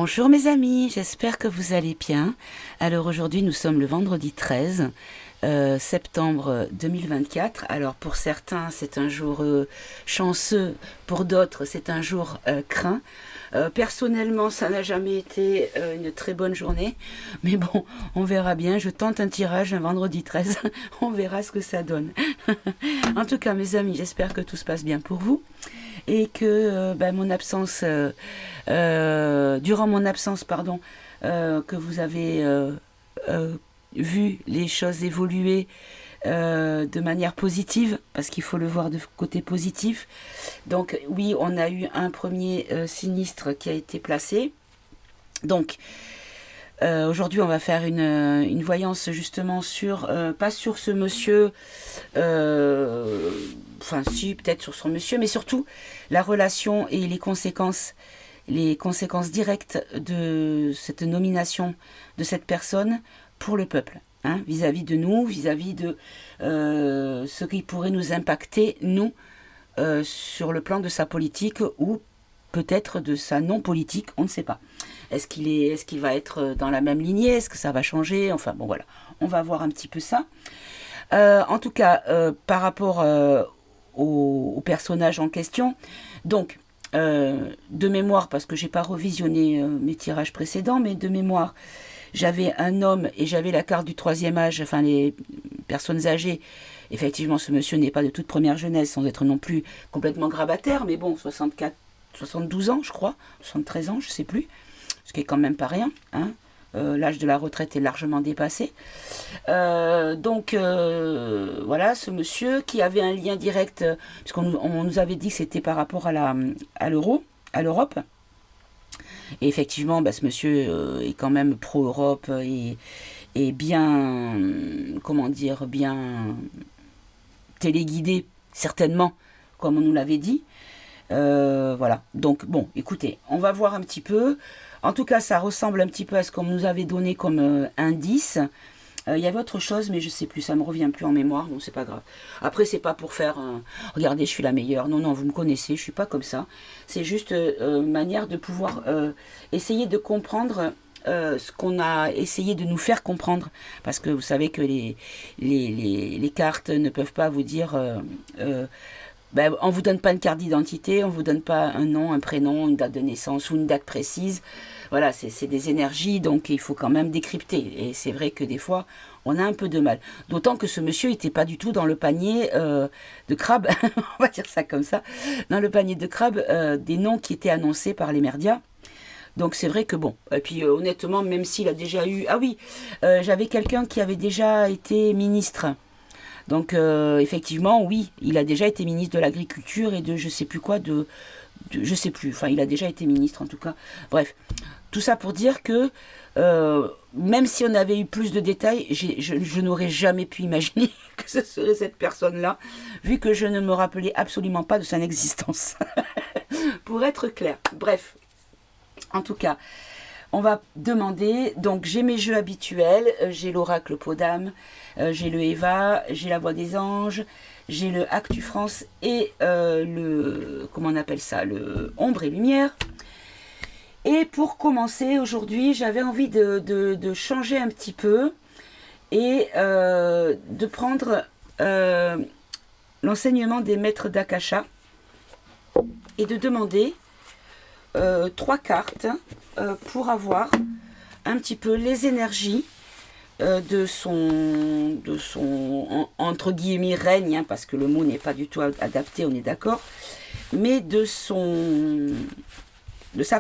Bonjour mes amis, j'espère que vous allez bien. Alors aujourd'hui nous sommes le vendredi 13 septembre 2024. Alors pour certains c'est un jour chanceux, pour d'autres c'est un jour craint. Personnellement ça n'a jamais été une très bonne journée, mais bon on verra bien. Je tente un tirage un vendredi 13, on verra ce que ça donne. En tout cas mes amis, j'espère que tout se passe bien pour vous. Et que mon absence, durant mon absence, pardon, que vous avez vu les choses évoluer de manière positive, parce qu'il faut le voir de côté positif. Donc oui, on a eu un premier sinistre qui a été placé. Donc aujourd'hui, on va faire une voyance justement sur, pas sur ce monsieur, enfin si, peut-être sur son monsieur, mais surtout la relation et les conséquences directes de cette nomination de cette personne pour le peuple, hein, vis-à-vis de nous, vis-à-vis de ce qui pourrait nous impacter, nous, sur le plan de sa politique ou peut-être de sa non-politique, on ne sait pas. Est-ce qu'il va être dans la même lignée? Est-ce que ça va changer? Enfin bon voilà, on va voir un petit peu ça. En tout cas, par rapport au personnage en question, donc de mémoire, parce que j'ai pas revisionné mes tirages précédents, mais de mémoire, j'avais un homme et j'avais la carte du troisième âge, enfin les personnes âgées. Effectivement, ce monsieur n'est pas de toute première jeunesse, sans être non plus complètement grabataire, mais bon, 72 ans, je crois, 73 ans, je sais plus, ce qui est quand même pas rien, hein. L'âge de la retraite est largement dépassé. Donc voilà, ce monsieur qui avait un lien direct, puisqu'on nous avait dit que c'était par rapport à l'euro, à l'Europe. Et effectivement, ce monsieur est quand même pro-Europe et bien, comment dire, bien téléguidé, certainement, comme on nous l'avait dit. Voilà, donc bon, écoutez, on va voir un petit peu. En tout cas, ça ressemble un petit peu à ce qu'on nous avait donné comme indice. Il y avait autre chose, mais je sais plus, ça me revient plus en mémoire, donc c'est pas grave. Après, c'est pas pour faire regardez, je suis la meilleure. Non, non, vous me connaissez, je suis pas comme ça. C'est juste une manière de pouvoir essayer de comprendre ce qu'on a essayé de nous faire comprendre. Parce que vous savez que les cartes ne peuvent pas vous dire on ne vous donne pas une carte d'identité, on ne vous donne pas un nom, un prénom, une date de naissance ou une date précise. Voilà, c'est des énergies, donc il faut quand même décrypter. Et c'est vrai que des fois, on a un peu de mal. D'autant que ce monsieur n'était pas du tout dans le panier de crabes, on va dire ça comme ça, dans le panier de crabes des noms qui étaient annoncés par les médias. Donc c'est vrai que bon, et puis honnêtement, même s'il a déjà eu... Ah oui, j'avais quelqu'un qui avait déjà été ministre. Donc effectivement, oui, il a déjà été ministre de l'Agriculture et de je sais plus quoi, je sais plus, enfin il a déjà été ministre en tout cas. Bref, tout ça pour dire que même si on avait eu plus de détails, je n'aurais jamais pu imaginer que ce serait cette personne-là, vu que je ne me rappelais absolument pas de son existence. Pour être clair, bref, en tout cas... On va demander, donc j'ai mes jeux habituels, j'ai l'oracle Podam, j'ai le Eva, j'ai la voix des anges, j'ai le Actu France et comment on appelle ça, le Ombre et Lumière. Et pour commencer aujourd'hui, j'avais envie de changer un petit peu et de prendre l'enseignement des maîtres d'Akasha et de demander 3 cartes pour avoir un petit peu les énergies de son entre guillemets règne, hein, parce que le mot n'est pas du tout adapté, on est d'accord, mais de sa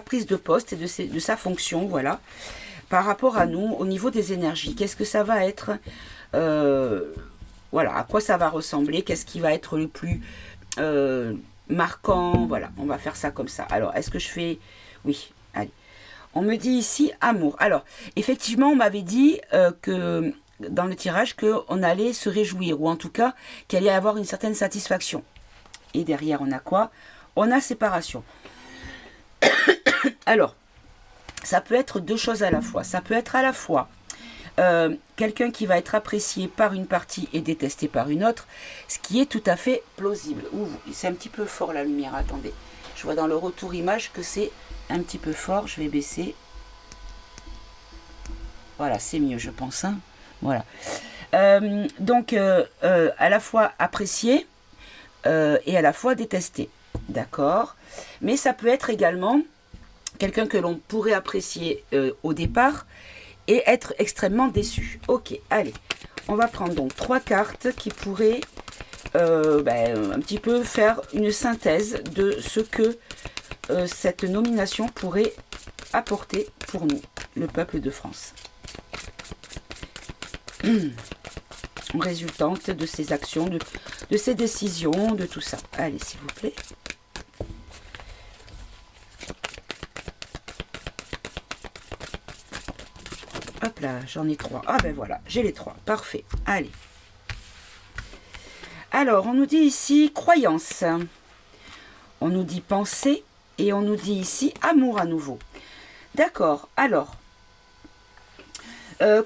prise de poste et de sa fonction, voilà, par rapport à nous au niveau des énergies. Qu'est-ce que ça va être, voilà, à quoi ça va ressembler, qu'est-ce qui va être le plus marquant, voilà, on va faire ça comme ça. Alors, est-ce que je fais... Oui, allez. On me dit ici amour. Alors, effectivement, on m'avait dit que dans le tirage qu'on allait se réjouir, ou en tout cas qu'il allait y avoir une certaine satisfaction. Et derrière, on a quoi? On a séparation. Alors, ça peut être 2 choses à la fois. Ça peut être à la fois quelqu'un qui va être apprécié par une partie et détesté par une autre, ce qui est tout à fait plausible. Ouh, c'est un petit peu fort la lumière, attendez. Je vois dans le retour image que c'est un petit peu fort, je vais baisser, Voilà, c'est mieux, je pense. Hein. Voilà. Donc, à la fois apprécié et à la fois détesté. D'accord. Mais ça peut être également quelqu'un que l'on pourrait apprécier au départ et être extrêmement déçu. Ok, allez. On va prendre donc 3 cartes qui pourraient un petit peu faire une synthèse de ce que cette nomination pourrait apporter pour nous, le peuple de France. Résultante de ses actions, de ses décisions, de tout ça. Allez, s'il vous plaît. Hop là, j'en ai 3. Ah ben voilà, j'ai les 3. Parfait. Allez. Alors, on nous dit ici croyance. On nous dit pensée. Et on nous dit ici amour à nouveau. D'accord. Alors,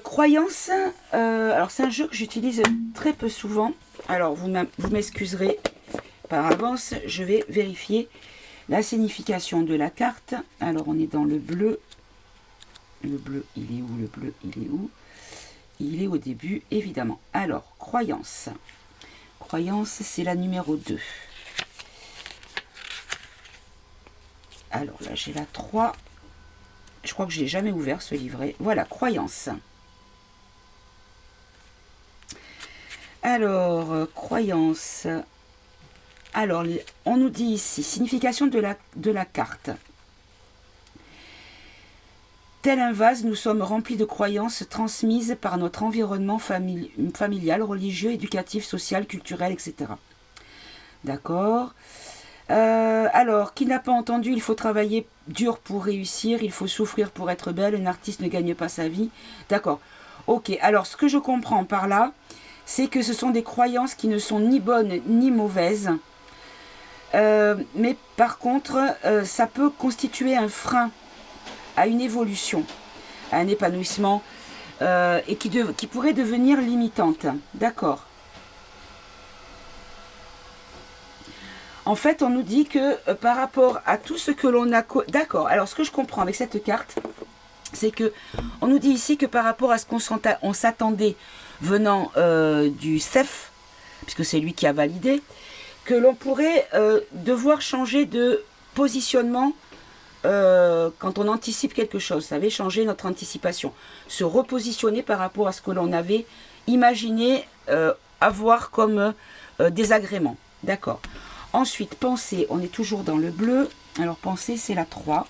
croyance. Alors, c'est un jeu que j'utilise très peu souvent. Alors, vous m'excuserez par avance. Je vais vérifier la signification de la carte. Alors, on est dans le bleu. Le bleu, il est où? Le bleu, il est où? Il est au début, évidemment. Alors, croyance. Croyance, c'est la numéro 2. Alors là, j'ai la 3. Je crois que je ne l'ai jamais ouvert, ce livret. Voilà, croyance. Alors, croyance. Alors, on nous dit ici, signification de la carte. Tel un vase, nous sommes remplis de croyances transmises par notre environnement familial, religieux, éducatif, social, culturel, etc. D'accord. Alors, qui n'a pas entendu, il faut travailler dur pour réussir, il faut souffrir pour être belle, un artiste ne gagne pas sa vie. D'accord. Ok, alors ce que je comprends par là, c'est que ce sont des croyances qui ne sont ni bonnes ni mauvaises. Mais par contre, ça peut constituer un frein à une évolution, à un épanouissement, et qui pourrait devenir limitante. D'accord. En fait, on nous dit que par rapport à tout ce que l'on a... D'accord, alors ce que je comprends avec cette carte, c'est que on nous dit ici que par rapport à ce qu'on s'attendait venant du CEF, puisque c'est lui qui a validé, que l'on pourrait devoir changer de positionnement quand on anticipe quelque chose. Ça avait changé notre anticipation. Se repositionner par rapport à ce que l'on avait imaginé avoir comme désagrément. D'accord. Ensuite, pensée, on est toujours dans le bleu. Alors, pensée, c'est la 3.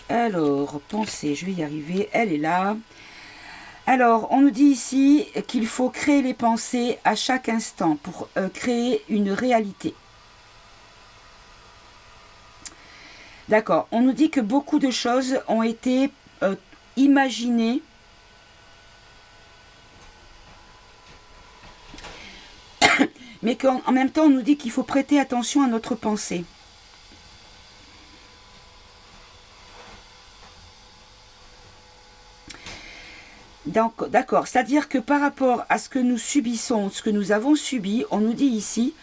Alors, pensée, je vais y arriver. Elle est là. Alors, on nous dit ici qu'il faut créer les pensées à chaque instant pour créer une réalité. D'accord. On nous dit que beaucoup de choses ont été imaginées mais qu'en même temps, on nous dit qu'il faut prêter attention à notre pensée. D'accord, c'est-à-dire que par rapport à ce que nous subissons, ce que nous avons subi, on nous dit ici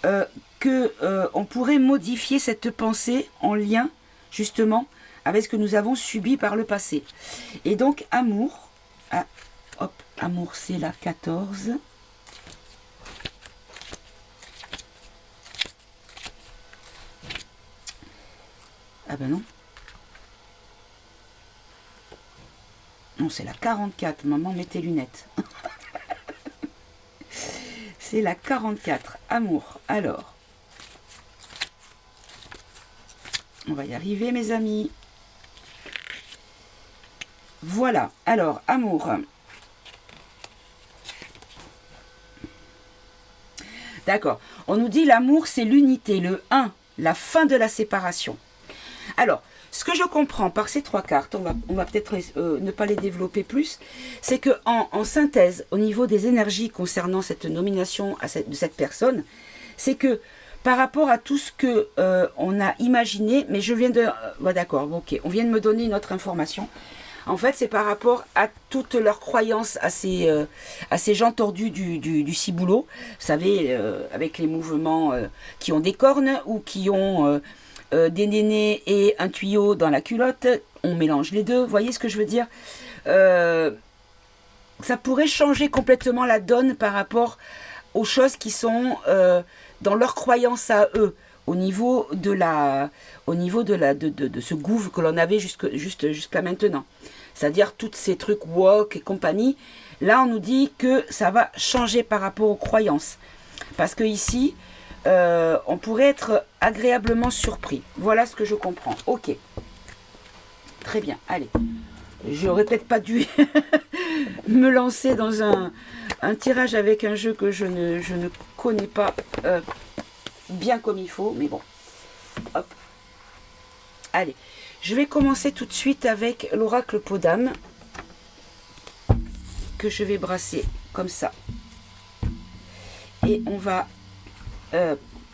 qu'on pourrait modifier cette pensée en lien, justement, avec ce que nous avons subi par le passé. Et donc, amour, amour, c'est la 14. Ah ben non. Non, c'est la 44. Maman, mets tes lunettes. C'est la 44. Amour. Alors. On va y arriver, mes amis. Voilà. Alors, amour. D'accord. On nous dit l'amour, c'est l'unité, le 1, la fin de la séparation. Alors, ce que je comprends par ces 3 cartes, on va peut-être ne pas les développer plus, c'est que en synthèse, au niveau des énergies concernant cette nomination de cette personne, c'est que par rapport à tout ce que on a imaginé, mais je viens de... d'accord, ok, on vient de me donner une autre information. En fait, c'est par rapport à toutes leurs croyances, à ces gens tordus du ciboulot, vous savez, avec les mouvements qui ont des cornes ou qui ont... des nénés et un tuyau dans la culotte, on mélange les deux, vous voyez ce que je veux dire? Ça pourrait changer complètement la donne par rapport aux choses qui sont dans leur croyance à eux, au niveau de ce gouffre que l'on avait jusqu'à maintenant. C'est-à-dire tous ces trucs woke et compagnie. Là, on nous dit que ça va changer par rapport aux croyances. Parce que ici, on pourrait être agréablement surpris. Voilà ce que je comprends. Ok. Très bien. Allez. J'aurais peut-être pas dû me lancer dans un tirage avec un jeu que je ne connais pas bien comme il faut. Mais bon. Hop. Allez. Je vais commencer tout de suite avec l'oracle peau d'âme. Que je vais brasser comme ça. Et on va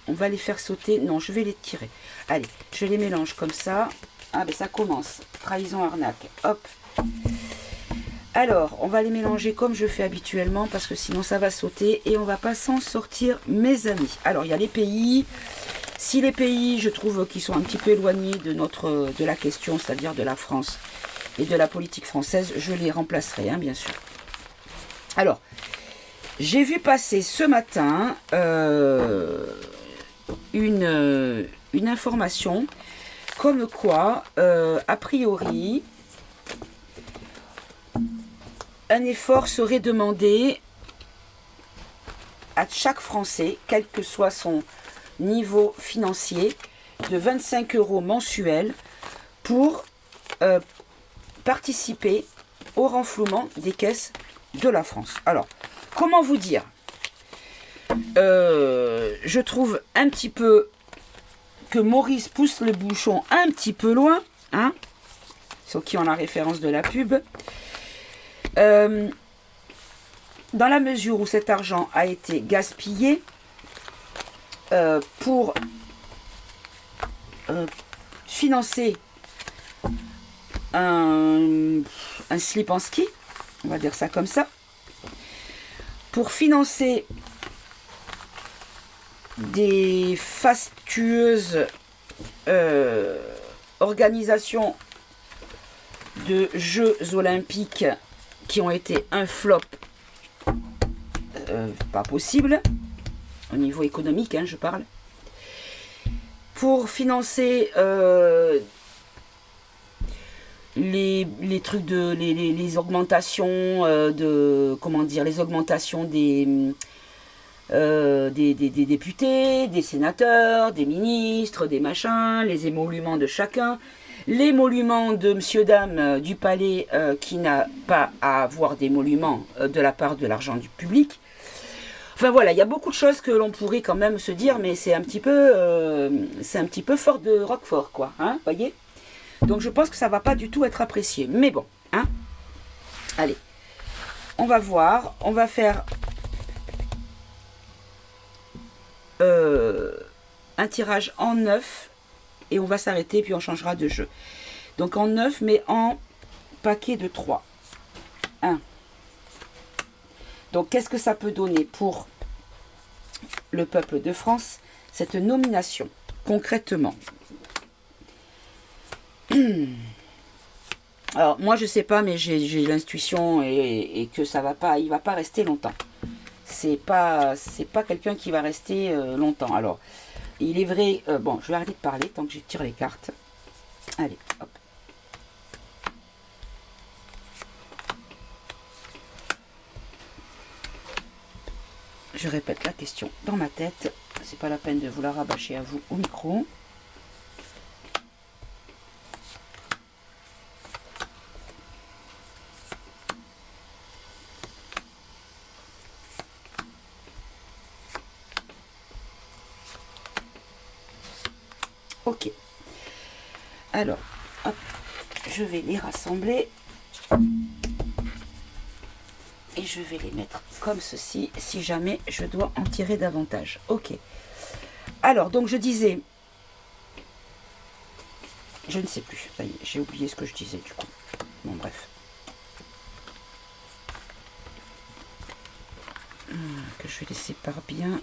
les faire sauter. Non, je vais les tirer. Allez, je les mélange comme ça. Ah ben ça commence. Trahison, arnaque. Hop. Alors, on va les mélanger comme je fais habituellement parce que sinon ça va sauter et on va pas s'en sortir, mes amis. Alors, il y a les pays. Si les pays, je trouve qu'ils sont un petit peu éloignés de la question, c'est-à-dire de la France et de la politique française, je les remplacerai, hein, bien sûr. Alors, j'ai vu passer ce matin une information comme quoi, a priori, un effort serait demandé à chaque Français, quel que soit son niveau financier, de 25 € mensuels pour participer au renflouement des caisses de la France. Alors, comment vous dire? Je trouve un petit peu que Maurice pousse le bouchon un petit peu loin, hein, ceux qui ont la référence de la pub. Dans la mesure où cet argent a été gaspillé pour financer un slip en ski, on va dire ça comme ça, pour financer des fastueuses organisations de Jeux olympiques qui ont été un flop pas possible, au niveau économique, hein, je parle, pour financer les trucs de les augmentations de comment dire, les augmentations des députés, des sénateurs, des ministres, des machins, les émoluments de chacun, l'émolument de monsieur dame du palais qui n'a pas à avoir d'émolument de la part de l'argent du public. Enfin voilà, il y a beaucoup de choses que l'on pourrait quand même se dire, mais c'est un petit peu fort de Roquefort, quoi, hein, voyez. Donc je pense que ça va pas du tout être apprécié, mais bon, hein. Allez, on va voir, on va faire un tirage en 9 et on va s'arrêter puis on changera de jeu. Donc en 9 mais en paquet de 3. 1. Donc qu'est-ce que ça peut donner pour le peuple de France, cette nomination, concrètement? Alors moi je sais pas, mais j'ai l'intuition et que ça va pas, il va pas rester longtemps. C'est pas quelqu'un qui va rester longtemps. Alors il est vrai, bon, je vais arrêter de parler tant que je tire les cartes. Allez, hop. Je répète la question dans ma tête. C'est pas la peine de vous la rabâcher à vous au micro. Ok. Alors, hop, je vais les rassembler. Et je vais les mettre comme ceci, si jamais je dois en tirer davantage. Ok. Alors, donc je disais... Je ne sais plus. Ça y est, j'ai oublié ce que je disais du coup. Bon, bref. Que je les sépare bien.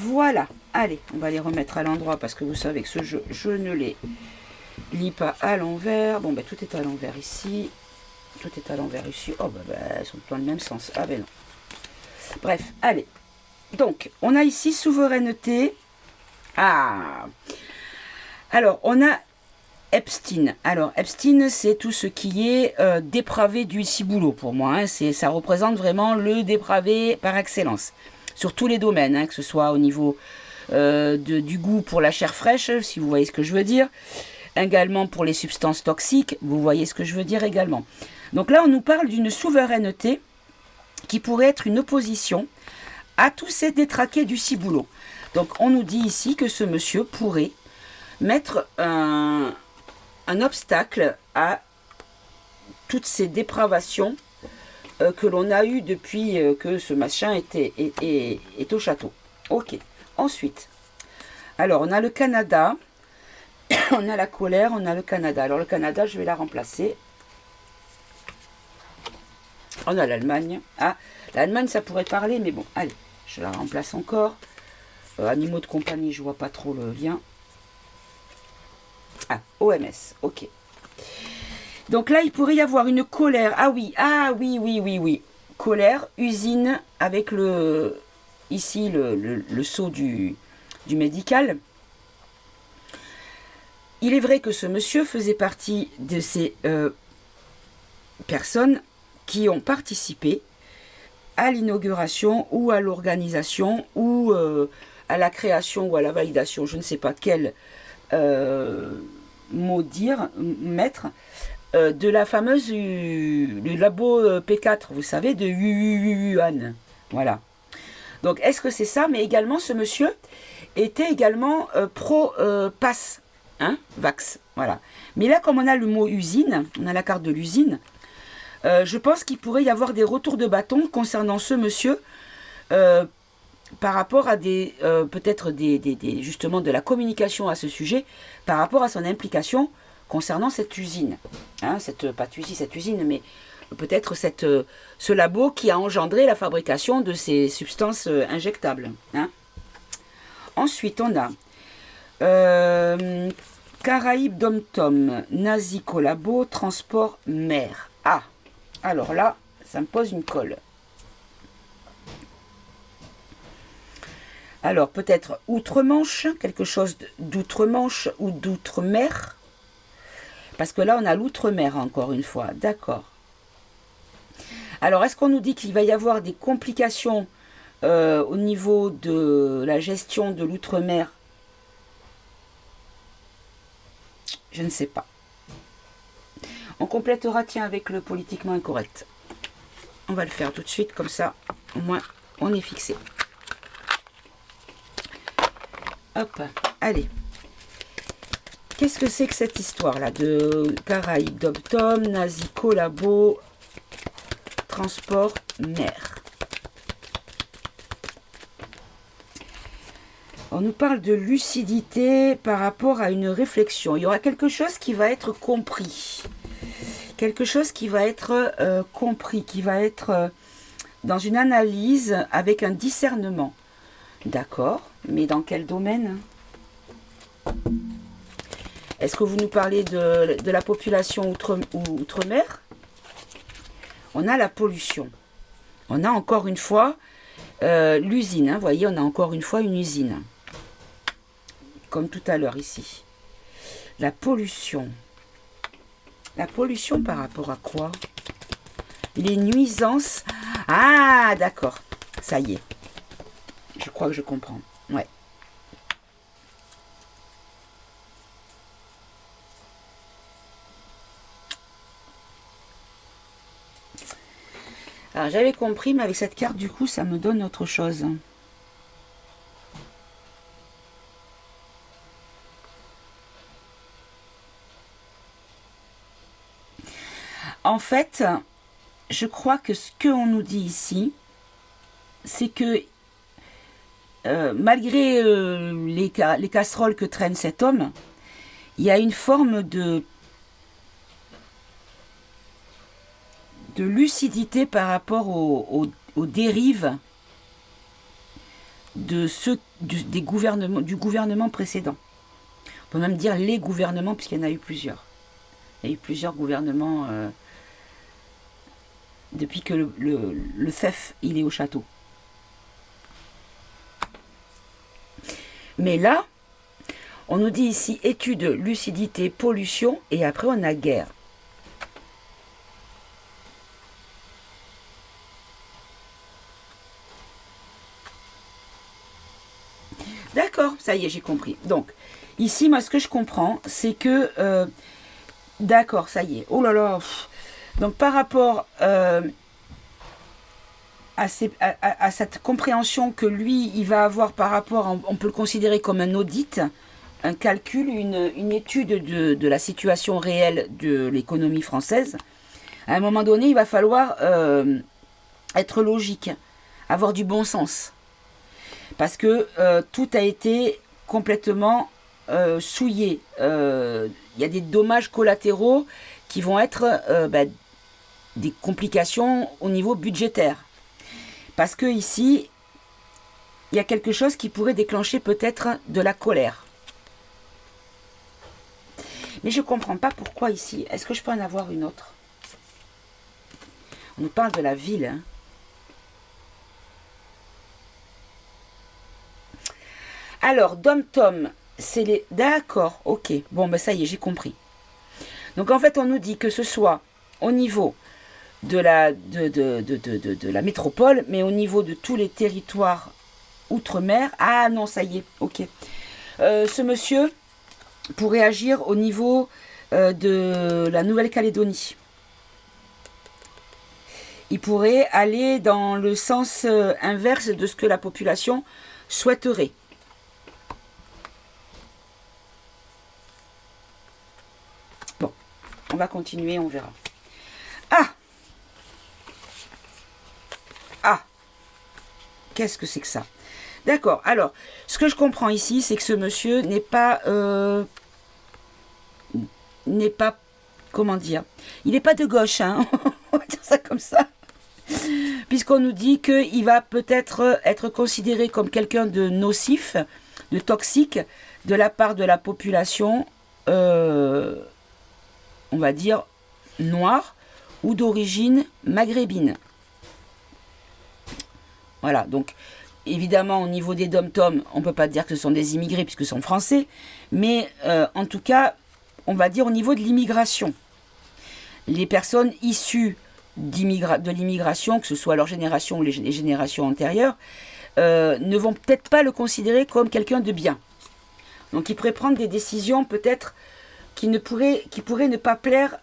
Voilà. Allez, on va les remettre à l'endroit parce que vous savez que ce jeu, je ne les lis pas à l'envers. Bon, ben, tout est à l'envers ici. Tout est à l'envers ici. Oh, ben, elles sont dans le même sens. Ah, ben non. Bref, allez. Donc, on a ici souveraineté. Ah. Alors, on a Epstein. Alors, Epstein, c'est tout ce qui est dépravé du ciboulot pour moi. Hein. Ça représente vraiment le dépravé par excellence. Sur tous les domaines, hein, que ce soit au niveau du goût pour la chair fraîche, si vous voyez ce que je veux dire. Également pour les substances toxiques, vous voyez ce que je veux dire également. Donc là, on nous parle d'une souveraineté qui pourrait être une opposition à tous ces détraqués du ciboulot. Donc, on nous dit ici que ce monsieur pourrait mettre un obstacle à toutes ces dépravations que l'on a eues depuis que ce machin est au château. Ok. Ensuite, alors on a le Canada, on a la colère, on a le Canada. Alors le Canada, je vais la remplacer. On a l'Allemagne. Ah, l'Allemagne, ça pourrait parler, mais bon, allez, je la remplace encore. Animaux de compagnie, je vois pas trop le lien. Ah, OMS, ok. Donc là, il pourrait y avoir une colère. Ah oui, oui. Colère, usine, avec ici le sceau du médical. Il est vrai que ce monsieur faisait partie de ces personnes qui ont participé à l'inauguration ou à l'organisation ou à la création ou à la validation, je ne sais pas quel mot dire, mettre, de la fameuse, le labo P4, vous savez, de Wuhan. Voilà. Donc, est-ce que c'est ça? Mais également, ce monsieur était également pro-pass, hein, vax. Voilà. Mais là, comme on a le mot usine, on a la carte de l'usine, je pense qu'il pourrait y avoir des retours de bâton concernant ce monsieur par rapport à peut-être justement de la communication à ce sujet, par rapport à son implication concernant cette usine. Hein, pas cette usine, mais peut-être ce labo qui a engendré la fabrication de ces substances injectables. Hein. Ensuite, on a Caraïbes Dom-Tom, Nazi Collabo, Transport Mer. Ah, alors là, ça me pose une colle. Alors, peut-être outre-Manche, quelque chose d'outre-Manche ou d'outre-mer. Parce que là, on a l'outre-mer, encore une fois. D'accord. Alors, est-ce qu'on nous dit qu'il va y avoir des complications au niveau de la gestion de l'outre-mer? Je ne sais pas. On complétera, tiens, avec le politiquement incorrect. On va le faire tout de suite, comme ça, au moins, on est fixé. Hop, allez. Qu'est-ce que c'est que cette histoire-là de Caraïbes, Dom-Tom, Nazi Collabo, Transport Mer? On nous parle de lucidité par rapport à une réflexion. Il y aura quelque chose qui va être compris. Quelque chose qui va être compris, qui va être dans une analyse avec un discernement. D'accord, mais dans quel domaine? Est-ce que vous nous parlez de la population outre-mer? On a la pollution. On a encore une fois l'usine. Hein, vous voyez, on a encore une fois une usine. Comme tout à l'heure ici. La pollution. La pollution par rapport à quoi? Les nuisances. Ah, d'accord. Ça y est. Je crois que je comprends. Ouais. Alors j'avais compris, mais avec cette carte, du coup, ça me donne autre chose. En fait, je crois que ce qu'on nous dit ici, c'est que malgré les casseroles que traîne cet homme, il y a une forme de lucidité par rapport aux dérives de ceux du gouvernement précédent. On peut même dire les gouvernements, puisqu'il y en a eu plusieurs. Il y a eu plusieurs gouvernements depuis que le FEF il est au château. Mais là, on nous dit ici étude, lucidité, pollution, et après on a guerre. D'accord, ça y est, j'ai compris. Donc, ici, moi, ce que je comprends, c'est que... d'accord, ça y est. Oh là là. Donc, par rapport à cette compréhension que lui, il va avoir par rapport, on peut le considérer comme un audit, un calcul, une étude de la situation réelle de l'économie française. À un moment donné, il va falloir être logique, avoir du bon sens. Parce que tout a été complètement souillé. Il y a des dommages collatéraux qui vont être des complications au niveau budgétaire. Parce que ici, il y a quelque chose qui pourrait déclencher peut-être de la colère. Mais je ne comprends pas pourquoi ici. Est-ce que je peux en avoir une autre? On nous parle de la ville. Hein. Alors, Dom-Tom, c'est les... D'accord, ok. Bon, ben ça y est, j'ai compris. Donc, en fait, on nous dit que ce soit au niveau de la métropole, mais au niveau de tous les territoires outre-mer. Ah non, ça y est, ok. Ce monsieur pourrait agir au niveau de la Nouvelle-Calédonie. Il pourrait aller dans le sens inverse de ce que la population souhaiterait. Bon, on va continuer, on verra. Ah! Ah! Qu'est-ce que c'est que ça? D'accord, alors, ce que je comprends ici, c'est que ce monsieur n'est pas... comment dire? Il n'est pas de gauche, hein. On va dire ça comme ça. Puisqu'on nous dit qu'il va peut-être être considéré comme quelqu'un de nocif, de toxique, de la part de la population, on va dire, noire ou d'origine maghrébine. Voilà, donc évidemment au niveau des dom-toms, on ne peut pas dire que ce sont des immigrés puisque ce sont français, mais en tout cas, on va dire au niveau de l'immigration. Les personnes issues de l'immigration, que ce soit leur génération ou les générations antérieures, ne vont peut-être pas le considérer comme quelqu'un de bien. Donc il pourrait prendre des décisions peut-être qui pourraient ne pas plaire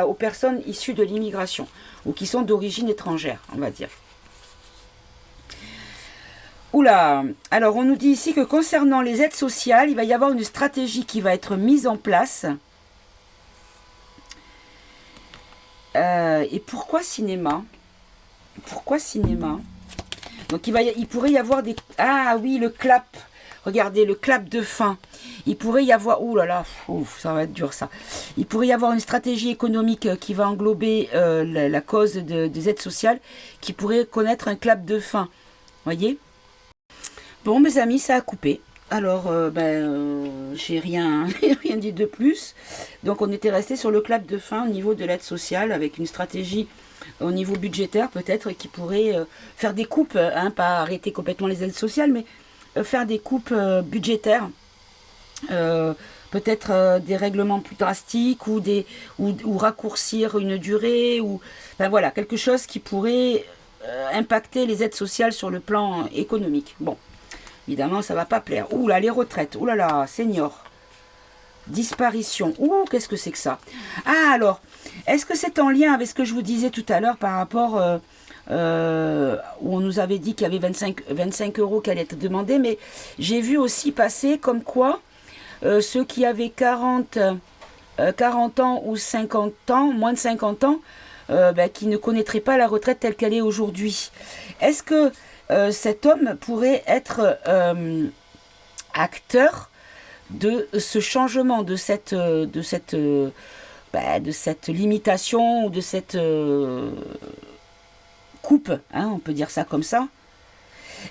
aux personnes issues de l'immigration ou qui sont d'origine étrangère, on va dire. Oula, alors on nous dit ici que concernant les aides sociales, il va y avoir une stratégie qui va être mise en place. Et pourquoi cinéma? Pourquoi cinéma? Donc il pourrait y avoir des... Ah oui, le clap. Regardez, le clap de fin. Il pourrait y avoir... Ouh là là, ça va être dur ça. Il pourrait y avoir une stratégie économique qui va englober la cause des aides sociales, qui pourrait connaître un clap de fin. Voyez? Bon, mes amis, ça a coupé. Alors, j'ai rien dit de plus. Donc, on était resté sur le clap de fin au niveau de l'aide sociale, avec une stratégie au niveau budgétaire, peut-être, qui pourrait faire des coupes, hein, pas arrêter complètement les aides sociales, mais faire des coupes budgétaires. Peut-être des règlements plus drastiques ou raccourcir une durée, ou ben voilà, quelque chose qui pourrait impacter les aides sociales sur le plan économique. Bon. Évidemment, ça ne va pas plaire. Ouh là, les retraites. Ouh là là, senior. Disparition. Ouh, qu'est-ce que c'est que ça? Ah, alors, est-ce que c'est en lien avec ce que je vous disais tout à l'heure par rapport où on nous avait dit qu'il y avait 25 euros qui allaient être demandés, mais j'ai vu aussi passer comme quoi ceux qui avaient 40 ans ou 50 ans, moins de 50 ans, qui ne connaîtraient pas la retraite telle qu'elle est aujourd'hui. Est-ce que cet homme pourrait être acteur de ce changement, de cette limitation ou de cette coupe, hein, on peut dire ça comme ça.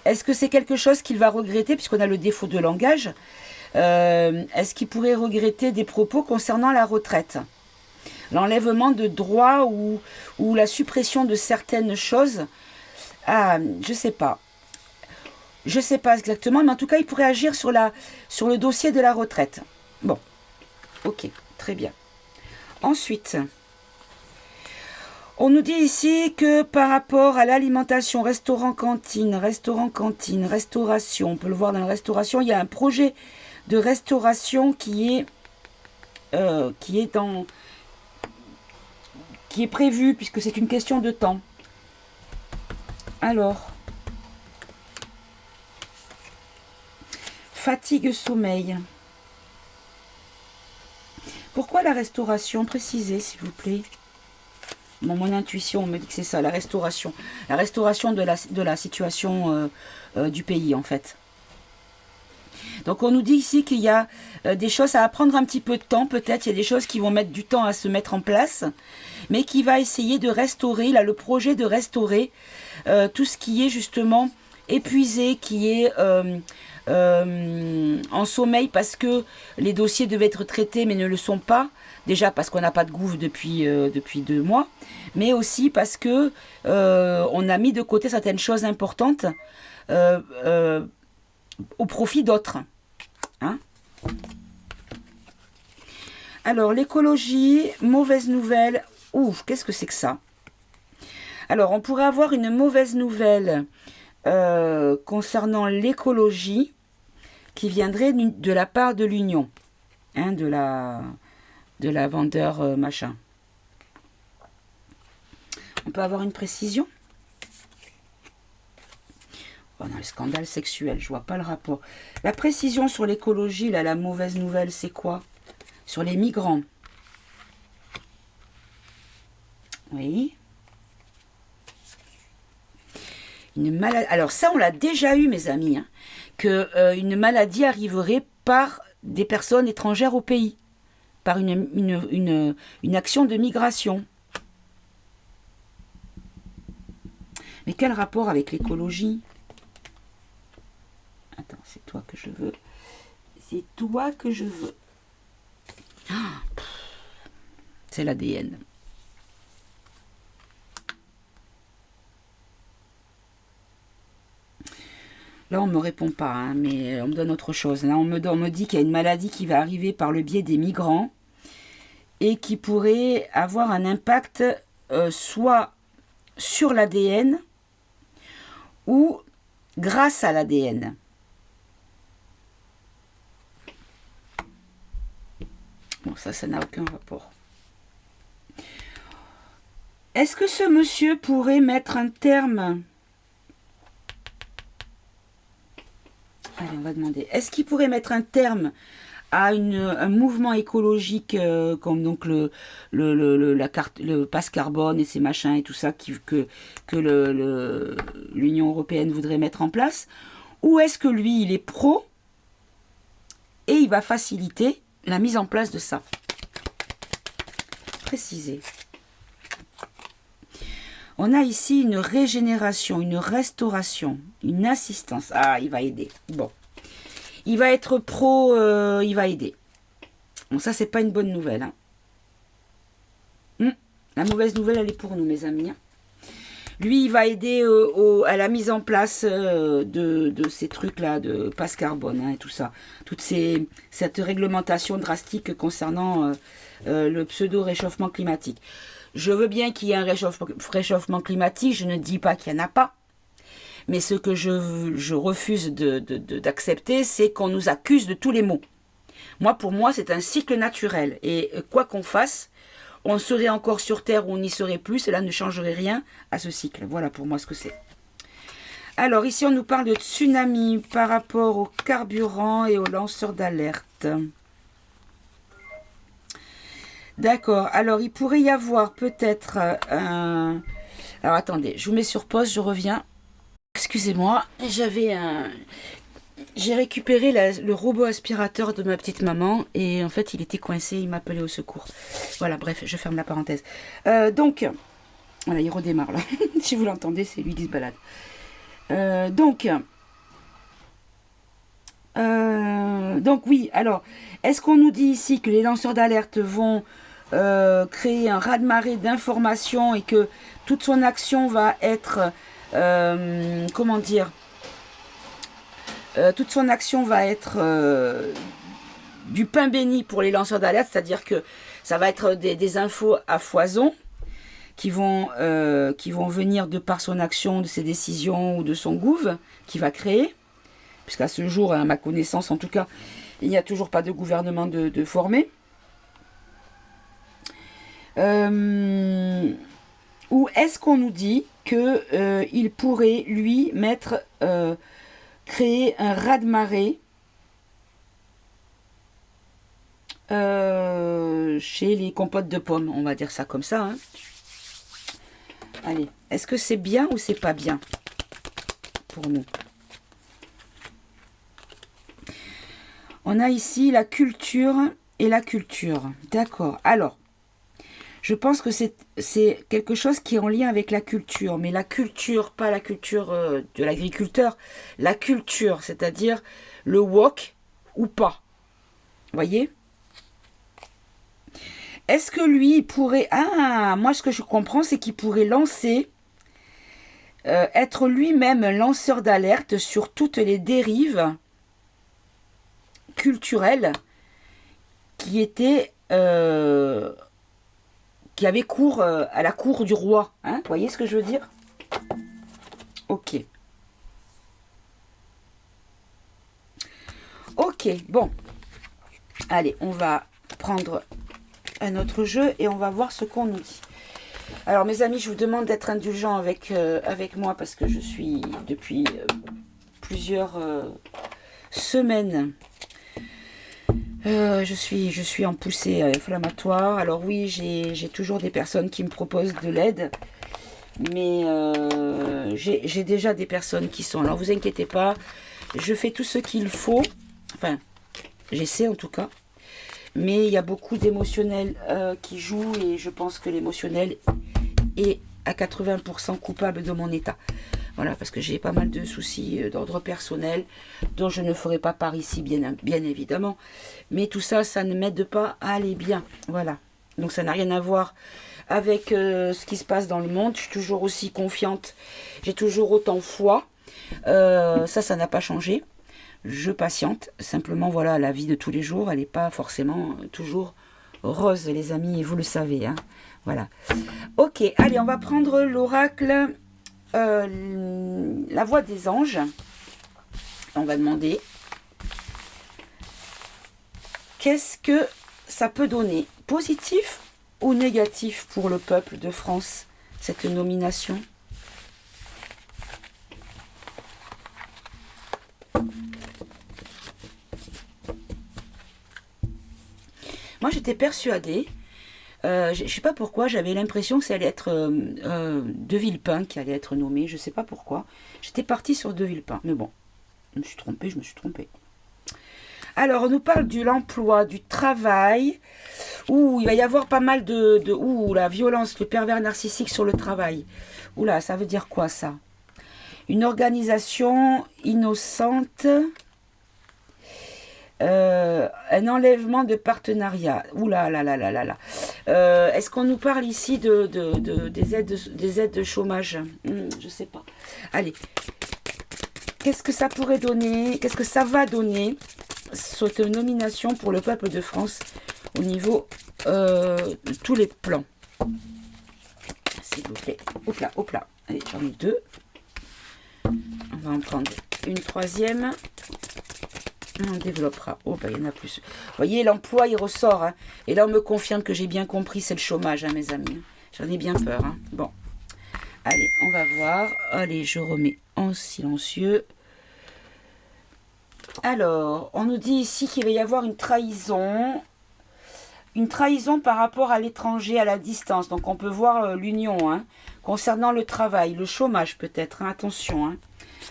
Est-ce que c'est quelque chose qu'il va regretter, puisqu'on a le défaut de langage? Est-ce qu'il pourrait regretter des propos concernant la retraite? L'enlèvement de droits ou la suppression de certaines choses? Ah, je sais pas. Je sais pas exactement, mais en tout cas, il pourrait agir sur le dossier de la retraite. Bon, ok, très bien. Ensuite, on nous dit ici que par rapport à l'alimentation, restaurant-cantine, restauration, on peut le voir dans la restauration, il y a un projet de restauration qui est prévu, puisque c'est une question de temps. Alors, fatigue, sommeil. Pourquoi la restauration? Précisez, s'il vous plaît. Bon, mon intuition me dit que c'est ça, la restauration. La restauration de la situation du pays, en fait. Donc, on nous dit ici qu'il y a des choses à prendre un petit peu de temps, peut-être. Il y a des choses qui vont mettre du temps à se mettre en place, mais qui va essayer de restaurer, là, le projet de restaurer tout ce qui est justement épuisé, qui est en sommeil parce que les dossiers devaient être traités mais ne le sont pas. Déjà parce qu'on n'a pas de gouffre depuis 2 mois, mais aussi parce que on a mis de côté certaines choses importantes au profit d'autres. Hein? Alors, l'écologie, mauvaise nouvelle. Ouf, qu'est-ce que c'est que ça? Alors, on pourrait avoir une mauvaise nouvelle concernant l'écologie qui viendrait de la part de l'Union, hein, de la vendeur machin. On peut avoir une précision? Oh non, le scandale sexuel, je vois pas le rapport. La précision sur l'écologie, là, la mauvaise nouvelle, c'est quoi? Sur les migrants. Oui. Une maladie. Alors ça, on l'a déjà eu, mes amis, hein, que une maladie arriverait par des personnes étrangères au pays, par une action de migration. Mais quel rapport avec l'écologie? Attends, c'est toi que je veux. C'est toi que je veux. Ah, c'est l'ADN. Là, on ne me répond pas, hein, mais on me donne autre chose. Là, on me dit qu'il y a une maladie qui va arriver par le biais des migrants et qui pourrait avoir un impact soit sur l'ADN ou grâce à l'ADN. Bon, ça n'a aucun rapport. Est-ce que ce monsieur pourrait mettre un terme... Allez, on va demander. Est-ce qu'il pourrait mettre un terme à un mouvement écologique comme donc la carte, le passe carbone et ces machins et tout ça que l'Union européenne voudrait mettre en place? Ou est-ce que lui, il est pro et il va faciliter la mise en place de ça? Préciser. On a ici une régénération, une restauration, une assistance. Ah, il va aider. Bon. Il va être pro, il va aider. Bon, ça, c'est pas une bonne nouvelle. Hein. La mauvaise nouvelle, elle est pour nous, mes amis. Hein. Lui, il va aider à la mise en place de ces trucs-là, de passe carbone hein, et tout ça. Cette réglementation drastique concernant le pseudo-réchauffement climatique. Je veux bien qu'il y ait un réchauffement climatique, je ne dis pas qu'il n'y en a pas. Mais ce que je refuse d'accepter, c'est qu'on nous accuse de tous les maux. Pour moi, c'est un cycle naturel. Et quoi qu'on fasse, on serait encore sur Terre ou on n'y serait plus. Cela ne changerait rien à ce cycle. Voilà pour moi ce que c'est. Alors ici, on nous parle de tsunami par rapport au carburant et aux lanceurs d'alerte. D'accord. Alors, il pourrait y avoir peut-être un... Alors, attendez, je vous mets sur pause, je reviens. Excusez-moi, j'ai récupéré le robot aspirateur de ma petite maman et en fait, il était coincé, il m'appelait au secours. Voilà, bref, je ferme la parenthèse. Donc, voilà, il redémarre là. Si vous l'entendez, c'est lui qui se balade. Donc oui, alors, est-ce qu'on nous dit ici que les lanceurs d'alerte vont créer un raz-de-marée d'informations et que toute son action va être, comment dire, toute son action va être du pain béni pour les lanceurs d'alerte, c'est-à-dire que ça va être des infos à foison qui vont venir de par son action, de ses décisions ou de son gouv qu'il va créer, puisqu'à ce jour, à ma connaissance en tout cas, il n'y a toujours pas de gouvernement de formé. Ou est-ce qu'on nous dit qu'il pourrait, lui, créer un raz-de-marée chez les compotes de pommes, on va dire ça comme ça. Hein. Allez, est-ce que c'est bien ou c'est pas bien pour nous? On a ici la culture et la culture. D'accord. Alors, je pense que c'est quelque chose qui est en lien avec la culture. Mais la culture, pas la culture de l'agriculteur. La culture, c'est-à-dire le wok ou pas. Voyez? Est-ce que lui, il pourrait... Ah, moi, ce que je comprends, c'est qu'il pourrait lancer... être lui-même lanceur d'alerte sur toutes les dérives culturelles qui étaient... qui avaient cours à la cour du roi. Hein, vous voyez ce que je veux dire? Ok. Ok, bon. Allez, on va prendre un autre jeu et on va voir ce qu'on nous dit. Alors mes amis, je vous demande d'être indulgents avec moi parce que je suis depuis plusieurs semaines, je suis en poussée inflammatoire. Alors oui, j'ai toujours des personnes qui me proposent de l'aide, mais j'ai déjà des personnes qui sont. Alors vous inquiétez pas, je fais tout ce qu'il faut, enfin j'essaie en tout cas. Mais il y a beaucoup d'émotionnels qui jouent et je pense que l'émotionnel est à 80% coupable de mon état. Voilà, parce que j'ai pas mal de soucis d'ordre personnel dont je ne ferai pas part ici, bien évidemment. Mais tout ça, ça ne m'aide pas à aller bien. Voilà. Donc ça n'a rien à voir avec ce qui se passe dans le monde. Je suis toujours aussi confiante. J'ai toujours autant foi. Ça n'a pas changé. Je patiente, simplement voilà, la vie de tous les jours, elle n'est pas forcément toujours rose les amis, et vous le savez, hein. Voilà. Ok, allez, on va prendre l'oracle, la voix des anges. On va demander, qu'est-ce que ça peut donner, positif ou négatif pour le peuple de France, cette nomination? Moi, j'étais persuadée, je ne sais pas pourquoi, j'avais l'impression que ça allait être De Villepin qui allait être nommé, je ne sais pas pourquoi. J'étais partie sur De Villepin, mais bon, je me suis trompée. Alors, on nous parle de l'emploi, du travail, où il va y avoir pas mal la violence, le pervers narcissique sur le travail. Oula, ça veut dire quoi ça? Une organisation innocente... un enlèvement de partenariat. Oula là là là là là. Est-ce qu'on nous parle ici des aides de chômage? Je sais pas. Allez. Qu'est-ce que ça pourrait donner? Qu'est-ce que ça va donner, cette nomination pour le peuple de France au niveau de tous les plans? S'il vous plaît. Hop là, hop là. Allez, j'en ai deux. On va en prendre une troisième. On développera. Oh, bah, il y en a plus. Vous voyez, l'emploi, il ressort. Hein. Et là, on me confirme que j'ai bien compris, c'est le chômage, hein, mes amis. J'en ai bien peur. Hein. Bon. Allez, on va voir. Allez, je remets en silencieux. Alors, on nous dit ici qu'il va y avoir une trahison. Une trahison par rapport à l'étranger, à la distance. Donc, on peut voir l'union. Hein, concernant le travail, le chômage peut-être. Hein, attention, hein.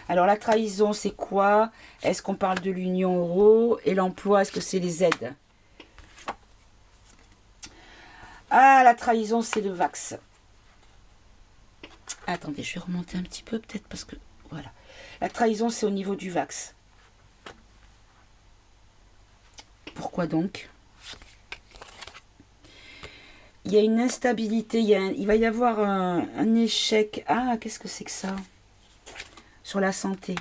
Alors, la trahison, c'est quoi? Est-ce qu'on parle de l'Union euro? Et l'emploi, est-ce que c'est les aides? Ah, la trahison, c'est le Vax. Attendez, je vais remonter un petit peu, peut-être, parce que Voilà. La trahison, c'est au niveau du Vax. Pourquoi donc? Il y a une instabilité, il va y avoir un échec. Ah, qu'est-ce que c'est que ça? Sur la santé.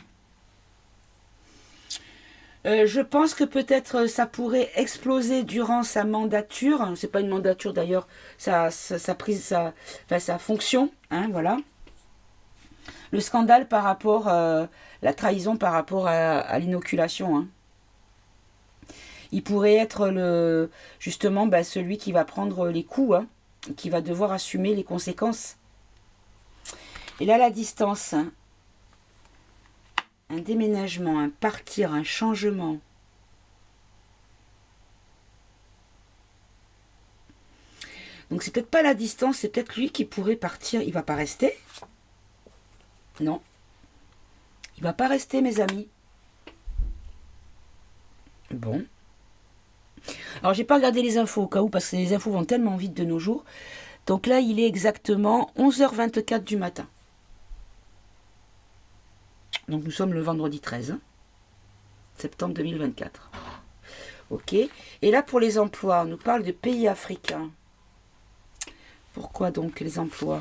Je pense que peut-être ça pourrait exploser durant sa mandature. C'est pas une mandature d'ailleurs, sa fonction. Hein, voilà. Le scandale par rapport, la trahison par rapport à l'inoculation. Hein. Il pourrait être justement celui qui va prendre les coups, hein, qui va devoir assumer les conséquences. Et là, la distance, hein, un déménagement, un partir, un changement. Donc c'est peut-être pas la distance, c'est peut-être lui qui pourrait partir. Il va pas rester. Non. Il va pas rester, mes amis. Bon. Alors, j'ai pas regardé les infos au cas où, parce que les infos vont tellement vite de nos jours. Donc là, il est exactement 11h24 du matin. Donc nous sommes le vendredi 13 septembre 2024. Ok. Et là, pour les emplois, on nous parle de pays africains. Pourquoi donc les emplois?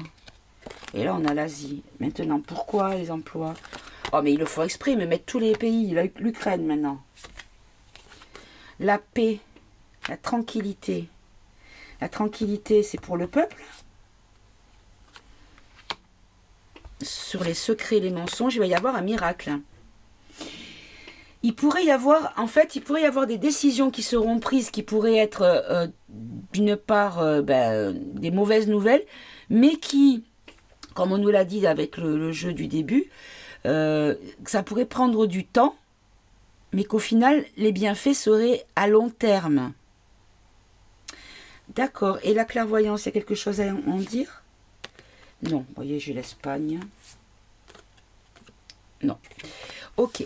Et là, on a l'Asie. Maintenant, pourquoi les emplois? Oh, mais il le faut exprès, mais mettre tous les pays. L'Ukraine maintenant. La paix. La tranquillité. La tranquillité, c'est pour le peuple. Sur les secrets et les mensonges, il va y avoir un miracle. Il pourrait y avoir, en fait, il pourrait y avoir des décisions qui seront prises, qui pourraient être, d'une part, des mauvaises nouvelles, mais qui, comme on nous l'a dit avec le jeu du début, ça pourrait prendre du temps, mais qu'au final, les bienfaits seraient à long terme. D'accord. Et la clairvoyance, il y a quelque chose à en dire? Non. Vous voyez, j'ai l'Espagne. Non. Ok.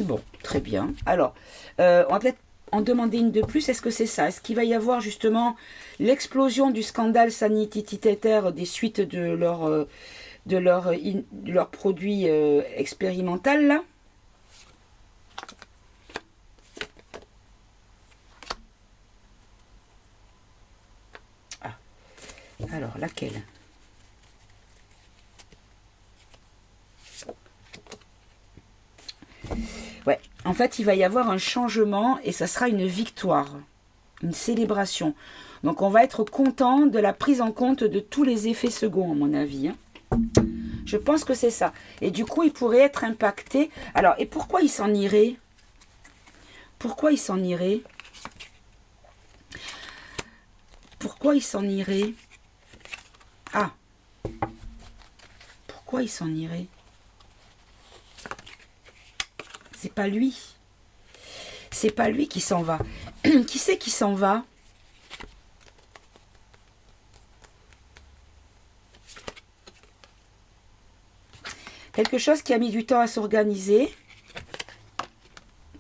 Bon, très bien. Alors, on va peut-être en demander une de plus. Est-ce que c'est ça? Est-ce qu'il va y avoir justement l'explosion du scandale sanitaire des suites de leur produit expérimental, là? Ah. Alors, laquelle? Ouais, en fait, il va y avoir un changement et ça sera une victoire, une célébration. Donc, on va être content de la prise en compte de tous les effets seconds, à mon avis. Hein. Je pense que c'est ça. Et du coup, il pourrait être impacté. Alors, et pourquoi il s'en irait? Pourquoi il s'en irait? Pourquoi il s'en irait? Ah. Pourquoi il s'en irait? C'est pas lui. C'est pas lui qui s'en va. Qui c'est qui s'en va? Quelque chose qui a mis du temps à s'organiser.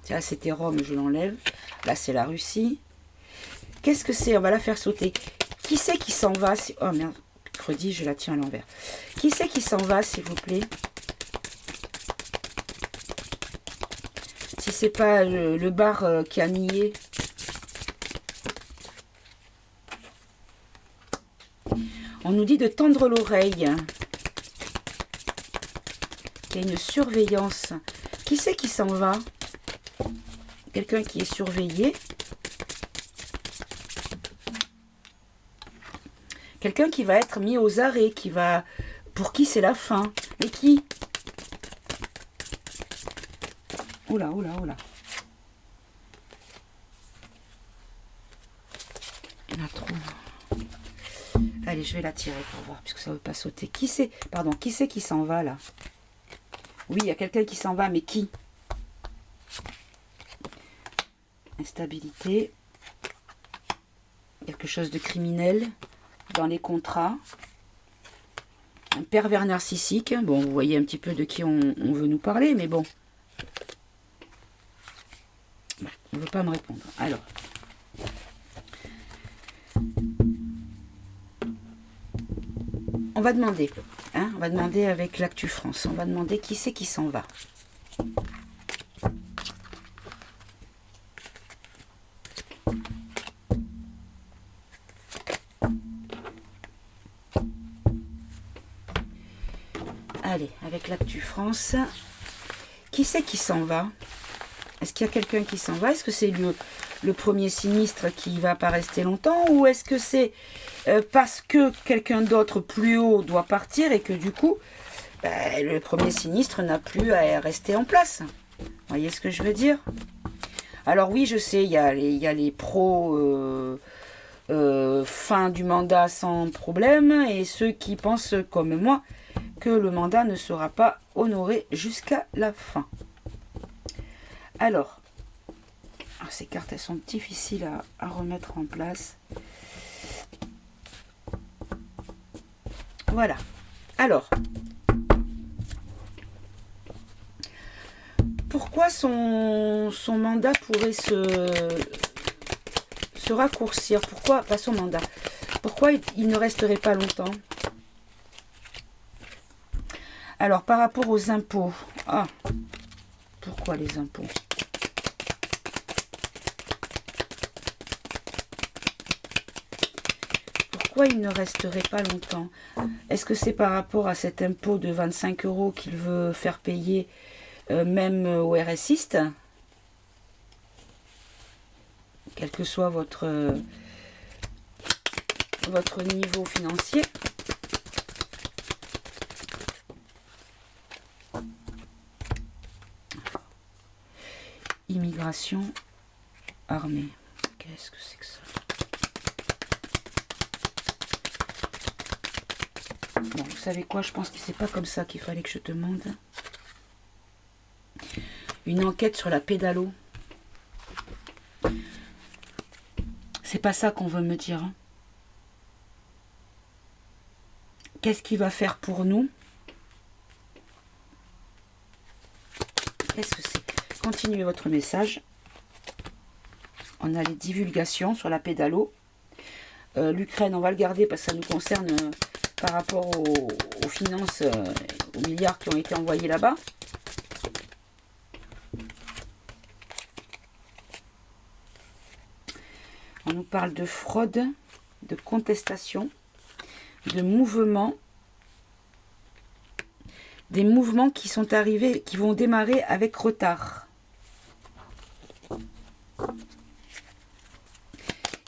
Là, c'était Rome, je l'enlève. Là, c'est la Russie. Qu'est-ce que c'est? On va la faire sauter. Qui c'est qui s'en va? Oh merde, mercredi, je la tiens à l'envers. Qui c'est qui s'en va, s'il vous plaît? Si c'est pas le bar qui a nié. On nous dit de tendre l'oreille. Il y a une surveillance. Qui c'est qui s'en va? Quelqu'un qui est surveillé. Quelqu'un qui va être mis aux arrêts, pour qui c'est la fin. Et qui? Oula, oula, oula. Il y en a trop. Allez, je vais la tirer pour voir, puisque ça ne veut pas sauter. Qui c'est? Pardon, qui c'est qui s'en va, là? Oui, il y a quelqu'un qui s'en va, mais qui? Instabilité. Quelque chose de criminel dans les contrats. Un pervers narcissique. Bon, vous voyez un petit peu de qui on veut nous parler, mais bon. On ne veut pas me répondre. Alors. On va demander. Hein, on va demander avec l'Actu France. On va demander qui c'est qui s'en va. Allez, avec l'Actu France, qui c'est qui s'en va? Est-ce qu'il y a quelqu'un qui s'en va? Est-ce que c'est le premier sinistre qui va pas rester longtemps? Ou est-ce que c'est parce que quelqu'un d'autre plus haut doit partir et que du coup, le premier sinistre n'a plus à rester en place? Vous voyez ce que je veux dire? Alors oui, je sais, il y a les pros fin du mandat sans problème et ceux qui pensent comme moi que le mandat ne sera pas honoré jusqu'à la fin. Alors, ces cartes, elles sont difficiles à remettre en place. Voilà. Alors, pourquoi son mandat pourrait se raccourcir? Pourquoi, pas son mandat, pourquoi il ne resterait pas longtemps? Alors, par rapport aux impôts. Ah, pourquoi les impôts? Pourquoi il ne resterait pas longtemps? Est-ce que c'est par rapport à cet impôt de 25 € qu'il veut faire payer même aux RSistes? Quel que soit votre niveau financier. Immigration, armée. Qu'est-ce que c'est que ça? Bon, vous savez quoi? Je pense que c'est pas comme ça qu'il fallait que je te demande. Une enquête sur la pédalo. C'est pas ça qu'on veut me dire. Hein. Qu'est-ce qu'il va faire pour nous? Qu'est-ce que c'est? Continuez votre message. On a les divulgations sur la pédalo. L'Ukraine, on va le garder parce que ça nous concerne par rapport aux finances, aux milliards qui ont été envoyés là-bas. On nous parle de fraude, de contestation, de mouvements. Des mouvements qui sont arrivés, qui vont démarrer avec retard.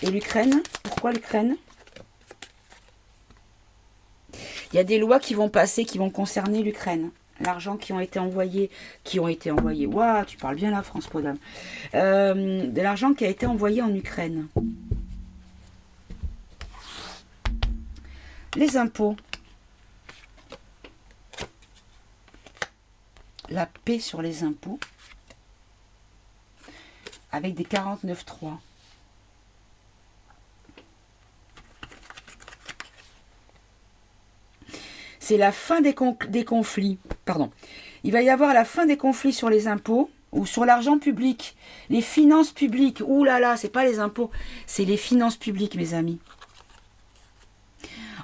Et l'Ukraine, pourquoi l'Ukraine? Il y a des lois qui vont passer, qui vont concerner l'Ukraine. L'argent qui ont été envoyés, waouh, tu parles bien la France, Podam. De l'argent qui a été envoyé en Ukraine. Les impôts. La paix sur les impôts. Avec des 49.3. C'est la fin des conflits. Pardon. Il va y avoir la fin des conflits sur les impôts ou sur l'argent public. Les finances publiques. Ouh là là, c'est pas les impôts, c'est les finances publiques, mes amis.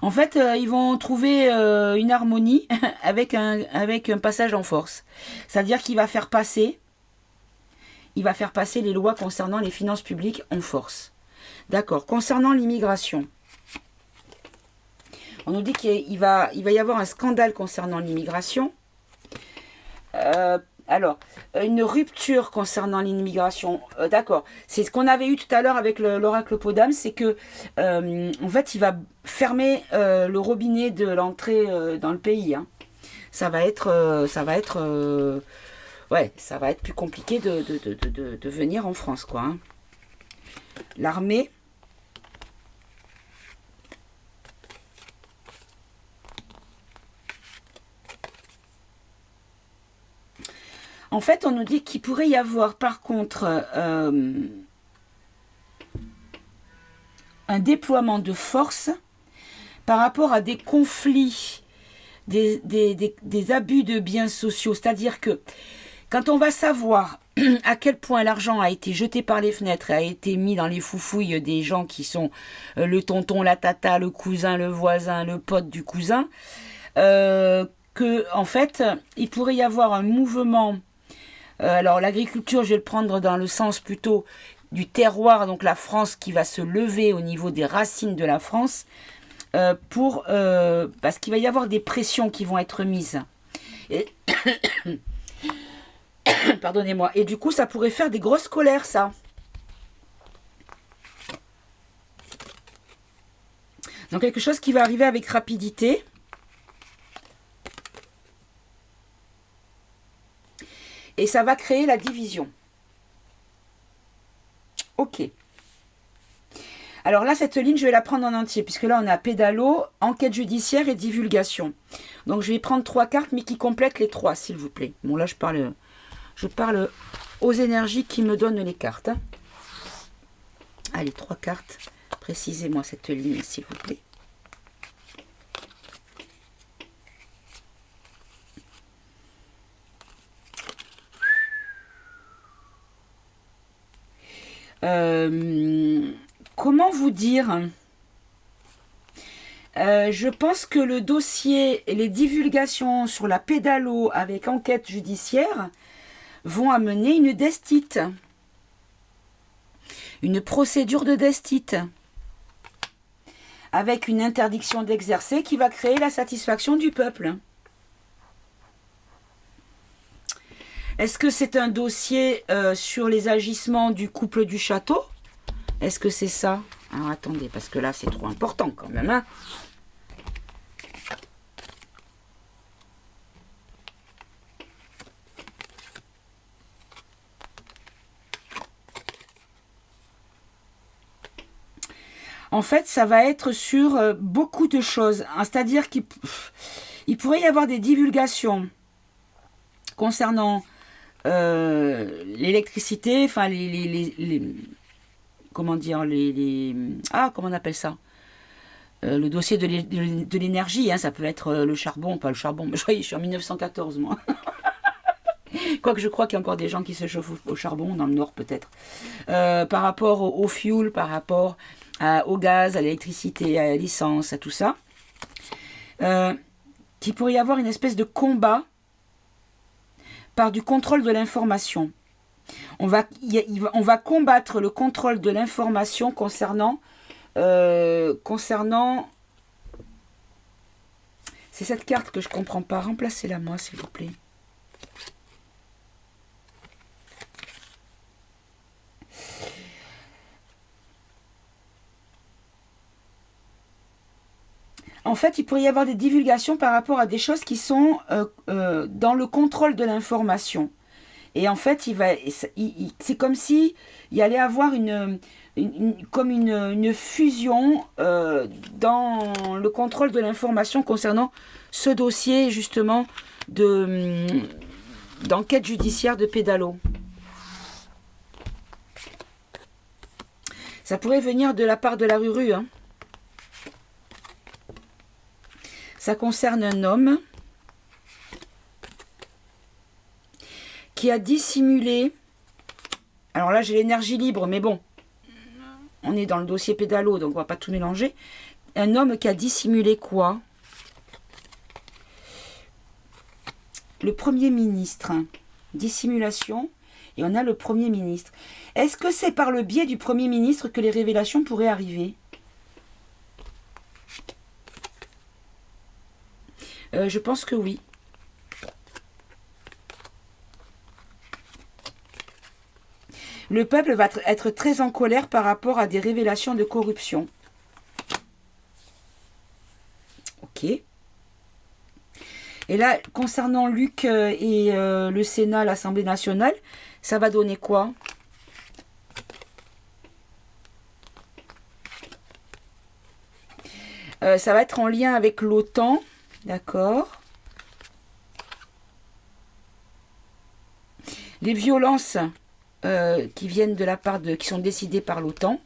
En fait, ils vont trouver une harmonie avec un passage en force. C'est-à-dire qu'il va faire passer les lois concernant les finances publiques en force. D'accord. Concernant l'immigration. On nous dit qu'il va y avoir un scandale concernant l'immigration. Alors, une rupture concernant l'immigration. D'accord. C'est ce qu'on avait eu tout à l'heure avec l'oracle Podam, c'est que en fait, il va fermer le robinet de l'entrée dans le pays. Hein. Ça va être plus compliqué de venir en France, quoi. Hein. L'armée. En fait, on nous dit qu'il pourrait y avoir, par contre, un déploiement de force par rapport à des conflits, des abus de biens sociaux. C'est-à-dire que quand on va savoir à quel point l'argent a été jeté par les fenêtres et a été mis dans les foufouilles des gens qui sont le tonton, la tata, le cousin, le voisin, le pote du cousin, que en fait, il pourrait y avoir un mouvement. Alors l'agriculture, je vais le prendre dans le sens plutôt du terroir, donc la France qui va se lever au niveau des racines de la France, parce qu'il va y avoir des pressions qui vont être mises. Et, pardonnez-moi. Et du coup, ça pourrait faire des grosses colères, ça. Donc quelque chose qui va arriver avec rapidité. Et ça va créer la division. Ok. Alors là, cette ligne, je vais la prendre en entier, puisque là, on a pédalo, enquête judiciaire et divulgation. Donc, je vais prendre 3 cartes, mais qui complètent les 3, s'il vous plaît. Bon, là, je parle aux énergies qui me donnent les cartes. Hein. Allez, 3 cartes. Précisez-moi cette ligne, s'il vous plaît. Comment vous dire, je pense que le dossier et les divulgations sur la pédalo avec enquête judiciaire vont amener une destite, une procédure de destite, avec une interdiction d'exercer qui va créer la satisfaction du peuple. Est-ce que c'est un dossier sur les agissements du couple du château? Est-ce que c'est ça? Alors attendez, parce que là c'est trop important quand même. Hein. En fait, ça va être sur beaucoup de choses. Hein, c'est-à-dire qu'il pourrait y avoir des divulgations concernant l'électricité, enfin comment dire, comment on appelle ça, le dossier de l'énergie, hein, ça peut être le charbon, pas le charbon, mais je suis en 1914 moi. Quoique je crois qu'il y a encore des gens qui se chauffent au charbon, dans le nord peut-être. Par rapport au fuel, par rapport au gaz, à l'électricité, à l'essence, à tout ça. Qu'il pourrait y avoir une espèce de combat par du contrôle de l'information. On va combattre le contrôle de l'information concernant c'est cette carte que je comprends pas. Remplacez-la moi, s'il vous plaît. En fait, il pourrait y avoir des divulgations par rapport à des choses qui sont dans le contrôle de l'information. Et en fait, c'est comme si il allait avoir une fusion dans le contrôle de l'information concernant ce dossier justement d'enquête judiciaire de pédalo. Ça pourrait venir de la part de la Ruru. Hein. Ça concerne un homme qui a dissimulé. Alors là, j'ai l'énergie libre, mais bon, on est dans le dossier pédalo, donc on va pas tout mélanger. Un homme qui a dissimulé quoi? Le Premier ministre. Dissimulation. Et on a le Premier ministre. Est-ce que c'est par le biais du Premier ministre que les révélations pourraient arriver? Je pense que oui. Le peuple va être très en colère par rapport à des révélations de corruption. Ok. Et là, concernant Luc et le Sénat, l'Assemblée nationale, ça va donner quoi? Ça va être en lien avec l'OTAN. D'accord. Les violences qui viennent de la part qui sont décidées par l'OTAN.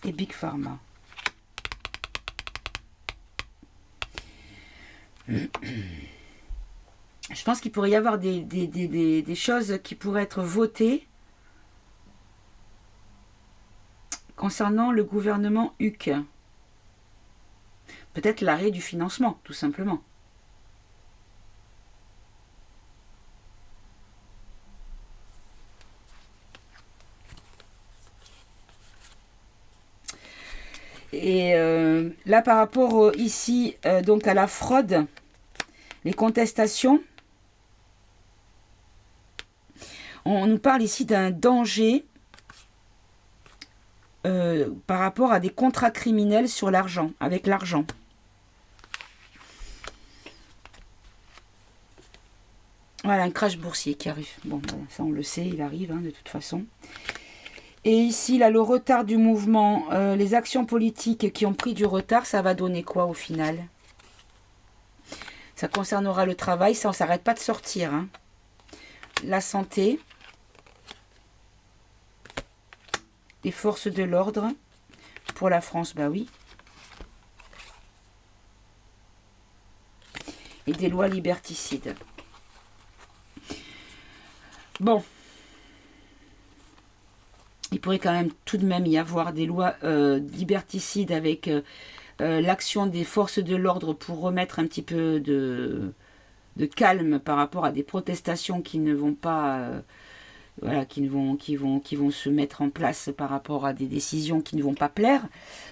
Et Big Pharma. Je pense qu'il pourrait y avoir des choses qui pourraient être votées concernant le gouvernement Huc. Peut-être l'arrêt du financement, tout simplement. Et là, par rapport ici, donc à la fraude, les contestations, on nous parle ici d'un danger par rapport à des contrats criminels sur l'argent, avec l'argent. Voilà, un crash boursier qui arrive. Bon, ça on le sait, il arrive de toute façon. Et ici, là, le retard du mouvement, les actions politiques qui ont pris du retard, ça va donner quoi au final? Ça concernera le travail, ça on ne s'arrête pas de sortir. La santé, les forces de l'ordre, pour la France, bah oui. Et des lois liberticides. Bon. Il pourrait quand même tout de même y avoir des lois liberticides avec l'action des forces de l'ordre pour remettre un petit peu de calme par rapport à des protestations qui ne vont pas, voilà, qui vont se mettre en place par rapport à des décisions qui ne vont pas plaire,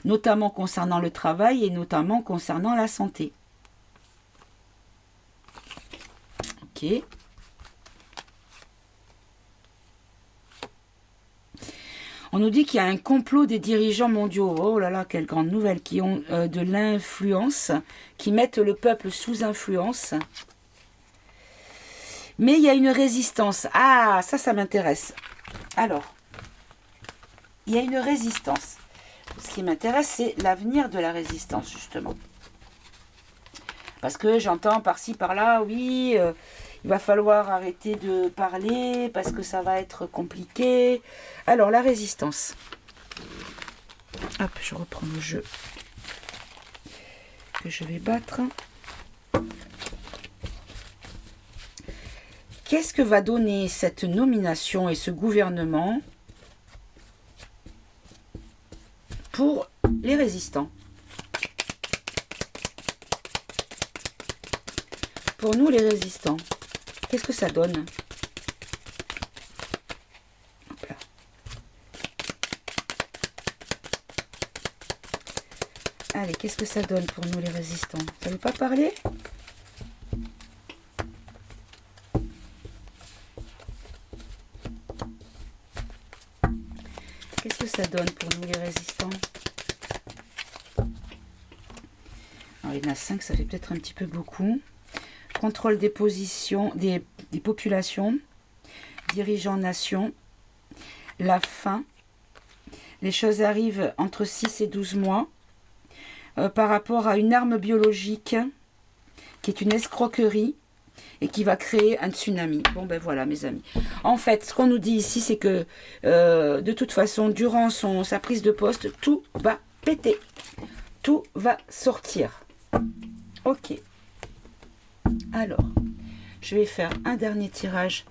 notamment concernant le travail et notamment concernant la santé. Ok. On nous dit qu'il y a un complot des dirigeants mondiaux, oh là là, quelle grande nouvelle, qui ont de l'influence, qui mettent le peuple sous influence. Mais il y a une résistance. Ah, ça m'intéresse. Alors, il y a une résistance. Ce qui m'intéresse, c'est l'avenir de la résistance, justement. Parce que j'entends par-ci, par-là, oui, il va falloir arrêter de parler parce que ça va être compliqué. Alors, la résistance. Hop, je reprends le jeu que je vais battre. Qu'est-ce que va donner cette nomination et ce gouvernement pour les résistants? Pour nous, les résistants, qu'est-ce que ça donne? Hop là. Allez, qu'est-ce que ça donne pour nous, les résistants? Ça ne veut pas parler? Qu'est-ce que ça donne pour nous, les résistants? Alors, il y en a 5, ça fait peut-être un petit peu beaucoup. Contrôle des positions, des populations, dirigeants nations, la faim. Les choses arrivent entre 6 et 12 mois par rapport à une arme biologique qui est une escroquerie et qui va créer un tsunami. Bon ben voilà mes amis. En fait, ce qu'on nous dit ici, c'est que de toute façon, durant sa prise de poste, tout va péter. Tout va sortir. Ok. Alors, je vais faire un dernier tirage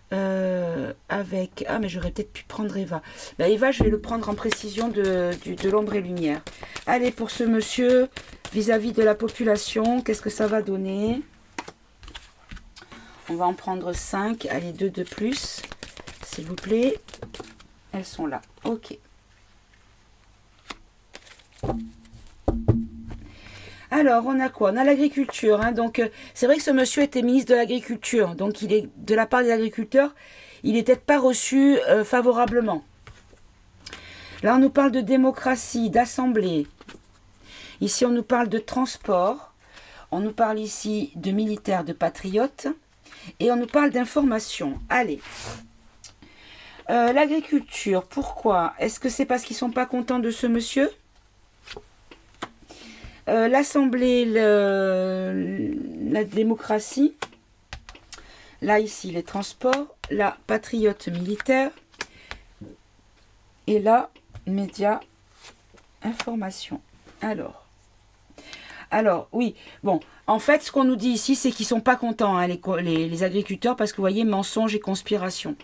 avec... Ah, mais j'aurais peut-être pu prendre Eva. Ben, Eva, je vais le prendre en précision de l'ombre et lumière. Allez, pour ce monsieur, vis-à-vis de la population, qu'est-ce que ça va donner? On va en prendre 5. Allez, 2 de plus, s'il vous plaît. Elles sont là. Ok. Alors, on a quoi? On a l'agriculture. Donc, c'est vrai que ce monsieur était ministre de l'Agriculture. Donc, il est de la part des agriculteurs, il n'est peut-être pas reçu favorablement. Là, on nous parle de démocratie, d'assemblée. Ici, on nous parle de transport. On nous parle ici de militaires, de patriotes. Et on nous parle d'information. Allez. L'agriculture, pourquoi? Est-ce que c'est parce qu'ils ne sont pas contents de ce monsieur? L'Assemblée, la démocratie, là ici les transports, là patriote militaire, et là médias, information. Alors oui, bon, en fait ce qu'on nous dit ici c'est qu'ils sont pas contents les agriculteurs parce que vous voyez mensonge et conspiration.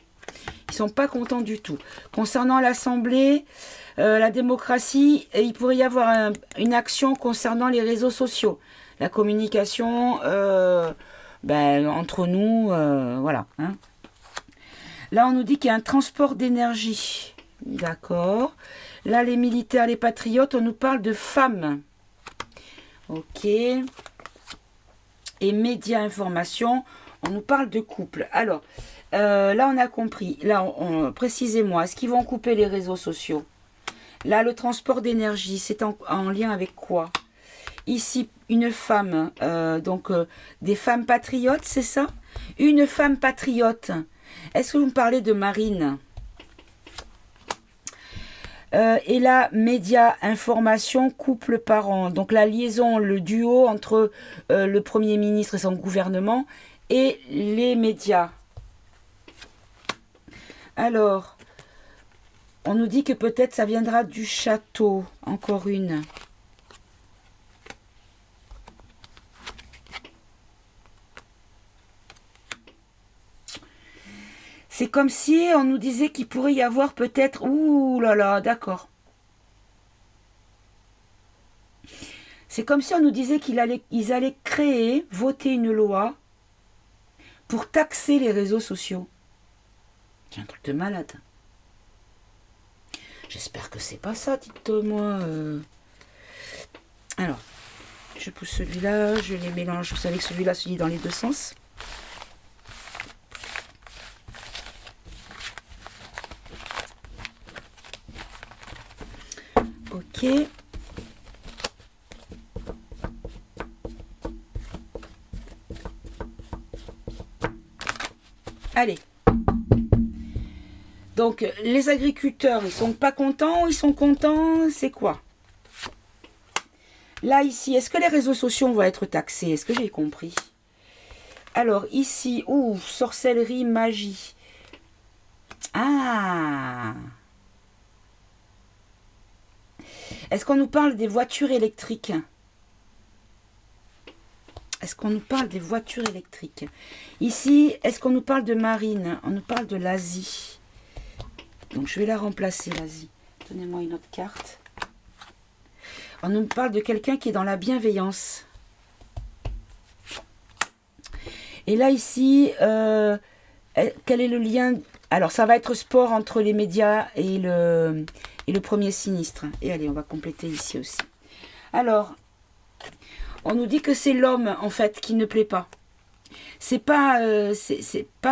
Ils sont pas contents du tout. Concernant l'Assemblée, la démocratie, il pourrait y avoir une action concernant les réseaux sociaux. La communication entre nous, voilà. Hein. Là, on nous dit qu'il y a un transport d'énergie. D'accord. Là, les militaires, les patriotes, on nous parle de femmes. Ok. Et médias, information, on nous parle de couple. Alors, là, on a compris. Là, précisez-moi, est-ce qu'ils vont couper les réseaux sociaux? Là, le transport d'énergie, c'est en lien avec quoi? Ici, une femme, des femmes patriotes, c'est ça? Une femme patriote. Est-ce que vous me parlez de Marine? Et là, médias, information, couple, parents. Donc la liaison, le duo entre le Premier ministre et son gouvernement et les médias. Alors, on nous dit que peut-être ça viendra du château. Encore une. C'est comme si on nous disait qu'il pourrait y avoir peut-être... Ouh là là, d'accord. C'est comme si on nous disait qu'ils allaient créer, voter une loi pour taxer les réseaux sociaux. C'est un truc de malade. J'espère que c'est pas ça, dites-moi. Alors, je pousse celui-là, je les mélange. Vous savez que celui-là se lit dans les deux sens. Ok. Allez. Donc, les agriculteurs, ils sont pas contents, ils sont contents, c'est quoi? Là, ici, est-ce que les réseaux sociaux vont être taxés? Est-ce que j'ai compris? Alors, ici, sorcellerie, magie. Ah! Est-ce qu'on nous parle des voitures électriques? Est-ce qu'on nous parle des voitures électriques? Ici, est-ce qu'on nous parle de Marine? On nous parle de l'Asie. Donc, je vais la remplacer, l'Asie. Donnez-moi une autre carte. On nous parle de quelqu'un qui est dans la bienveillance. Et là, ici, quel est le lien? Alors, ça va être sport entre les médias et le premier sinistre. Et allez, on va compléter ici aussi. Alors, on nous dit que c'est l'homme, en fait, qui ne plaît pas. C'est pas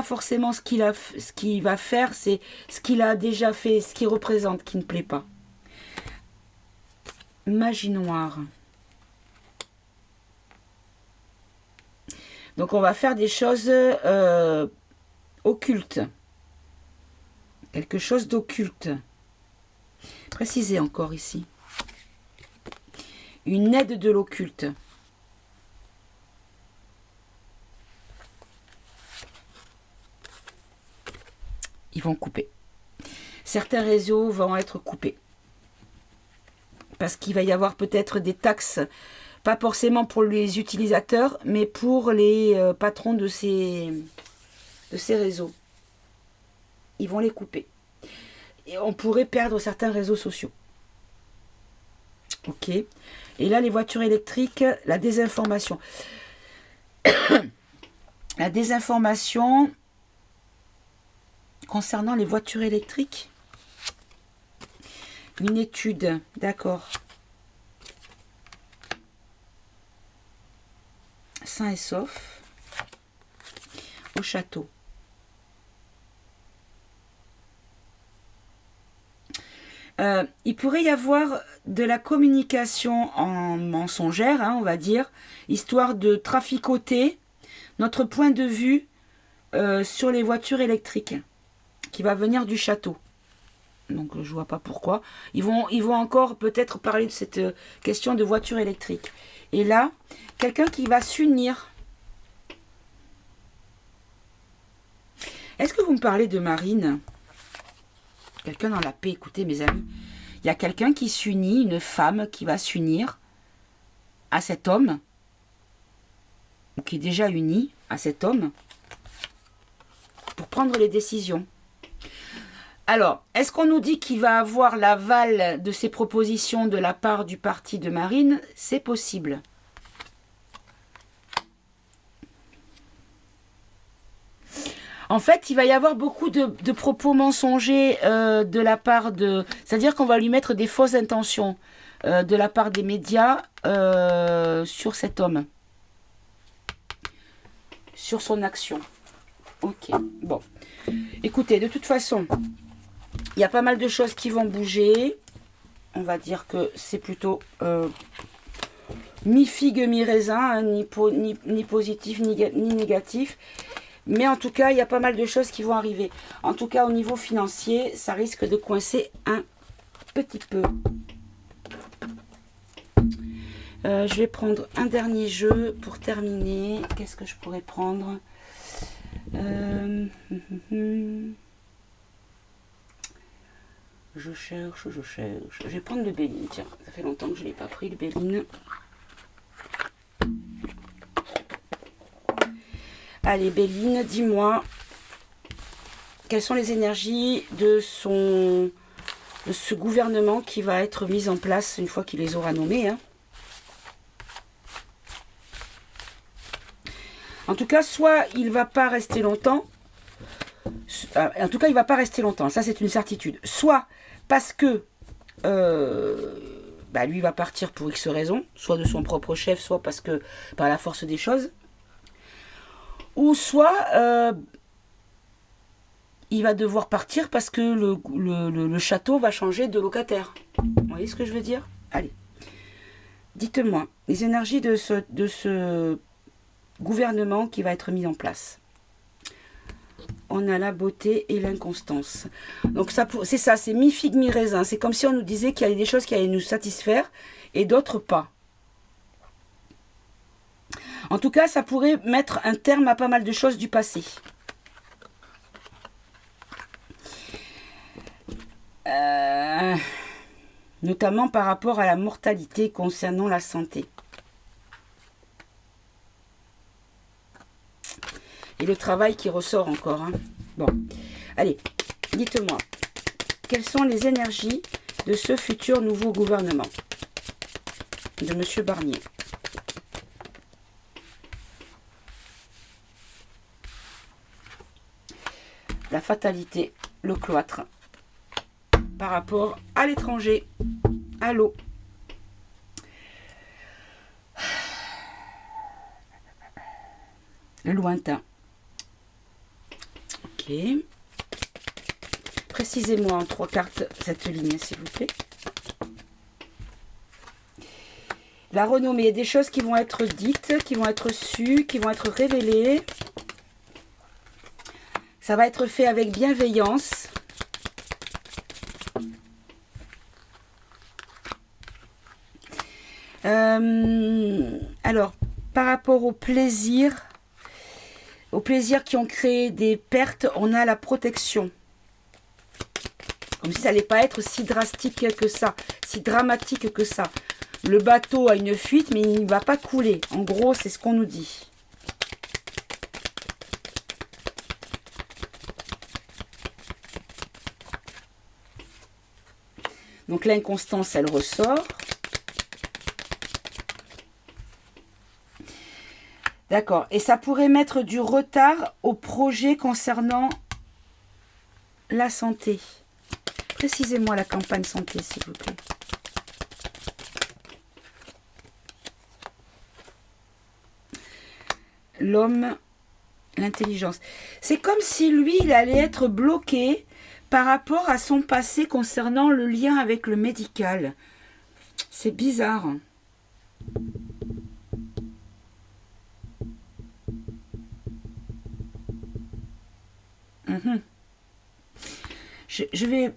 forcément ce qu'il va faire, c'est ce qu'il a déjà fait, ce qu'il représente qui ne plaît pas. Magie noire. Donc, on va faire des choses occultes. Quelque chose d'occulte. Précisez encore ici. Une aide de l'occulte. Ils vont couper. Certains réseaux vont être coupés. Parce qu'il va y avoir peut-être des taxes, pas forcément pour les utilisateurs, mais pour les patrons de ces réseaux. Ils vont les couper. Et on pourrait perdre certains réseaux sociaux. Ok. Et là, les voitures électriques, la désinformation. La désinformation concernant les voitures électriques. Une étude, d'accord. Sain et sauf. Au château. Il pourrait y avoir de la communication en mensongère, on va dire, histoire de traficoter notre point de vue sur les voitures électriques, qui va venir du château. Donc je vois pas pourquoi. Ils vont encore peut-être parler de cette question de voiture électrique. Et là, quelqu'un qui va s'unir. Est-ce que vous me parlez de Marine? Quelqu'un dans la paix, écoutez mes amis. Il y a quelqu'un qui s'unit, une femme qui va s'unir à cet homme, ou qui est déjà unie à cet homme, pour prendre les décisions. Alors, est-ce qu'on nous dit qu'il va avoir l'aval de ces propositions de la part du parti de Marine? C'est possible. En fait, il va y avoir beaucoup de propos mensongers de la part de... C'est-à-dire qu'on va lui mettre des fausses intentions de la part des médias sur cet homme. Sur son action. Ok, bon. Écoutez, de toute façon, il y a pas mal de choses qui vont bouger. On va dire que c'est plutôt mi-figue, mi-raisin, hein, ni positif, ni négatif. Mais en tout cas, il y a pas mal de choses qui vont arriver. En tout cas, au niveau financier, ça risque de coincer un petit peu. Je vais prendre un dernier jeu pour terminer. Qu'est-ce que je pourrais prendre? Je cherche. Je vais prendre le Béline. Tiens, ça fait longtemps que je ne l'ai pas pris, le Béline. Allez, Béline, dis-moi, quelles sont les énergies de ce gouvernement qui va être mis en place une fois qu'il les aura nommés, hein. En tout cas, soit il ne va pas rester longtemps, en tout cas, il ne va pas rester longtemps, ça c'est une certitude. Soit parce que lui va partir pour X raisons, soit de son propre chef, soit parce que par la force des choses, ou soit il va devoir partir parce que le château va changer de locataire. Vous voyez ce que je veux dire? Allez, dites-moi, les énergies de ce gouvernement qui va être mis en place. On a la beauté et l'inconstance. Donc c'est ça, c'est mi-figue, mi-raisin. C'est comme si on nous disait qu'il y avait des choses qui allaient nous satisfaire et d'autres pas. En tout cas, ça pourrait mettre un terme à pas mal de choses du passé. Notamment par rapport à la mortalité concernant la santé. Et le travail qui ressort encore. Hein. Bon, allez, dites-moi, quelles sont les énergies de ce futur nouveau gouvernement de M. Barnier? La fatalité, le cloître, par rapport à l'étranger, à l'eau. Le lointain. Ok. Précisez-moi en 3 cartes cette ligne, s'il vous plaît. La renommée, il y a des choses qui vont être dites, qui vont être sues, qui vont être révélées. Ça va être fait avec bienveillance. Alors, par rapport au plaisir qui ont créé des pertes, on a la protection. Comme si ça n'allait pas être si drastique que ça, si dramatique que ça. Le bateau a une fuite, mais il ne va pas couler. En gros, c'est ce qu'on nous dit. Donc l'inconstance, elle ressort. D'accord. Et ça pourrait mettre du retard au projet concernant la santé. Précisez-moi la campagne santé, s'il vous plaît. L'homme, l'intelligence. C'est comme si lui, il allait être bloqué par rapport à son passé concernant le lien avec le médical. C'est bizarre. Je vais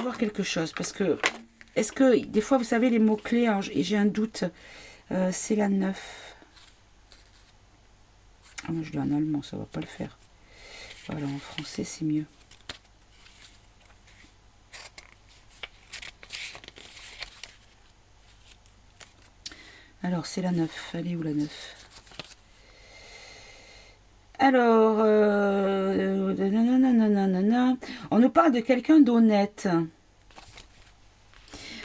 voir quelque chose parce que est-ce que des fois vous savez les mots clés et j'ai un doute, c'est la 9. Ah moi je l'ai en allemand, ça va pas le faire. Voilà, en français c'est mieux. Alors c'est la 9, elle est où la 9? Alors, on nous parle de quelqu'un d'honnête.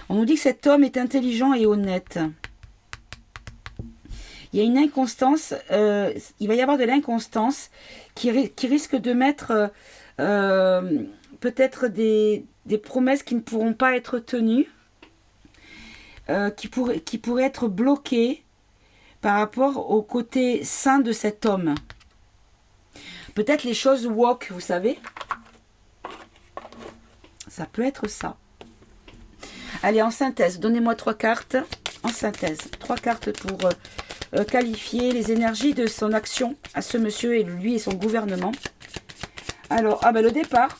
On nous dit que cet homme est intelligent et honnête. Il y a une inconstance, il va y avoir de l'inconstance qui risque de mettre peut-être des promesses qui ne pourront pas être tenues, qui pourraient être bloquées par rapport au côté sain de cet homme. Peut-être les choses woke, vous savez. Ça peut être ça. Allez, en synthèse, donnez-moi 3 cartes. En synthèse, 3 cartes pour qualifier les énergies de son action à ce monsieur et lui et son gouvernement. Alors, ah ben le départ.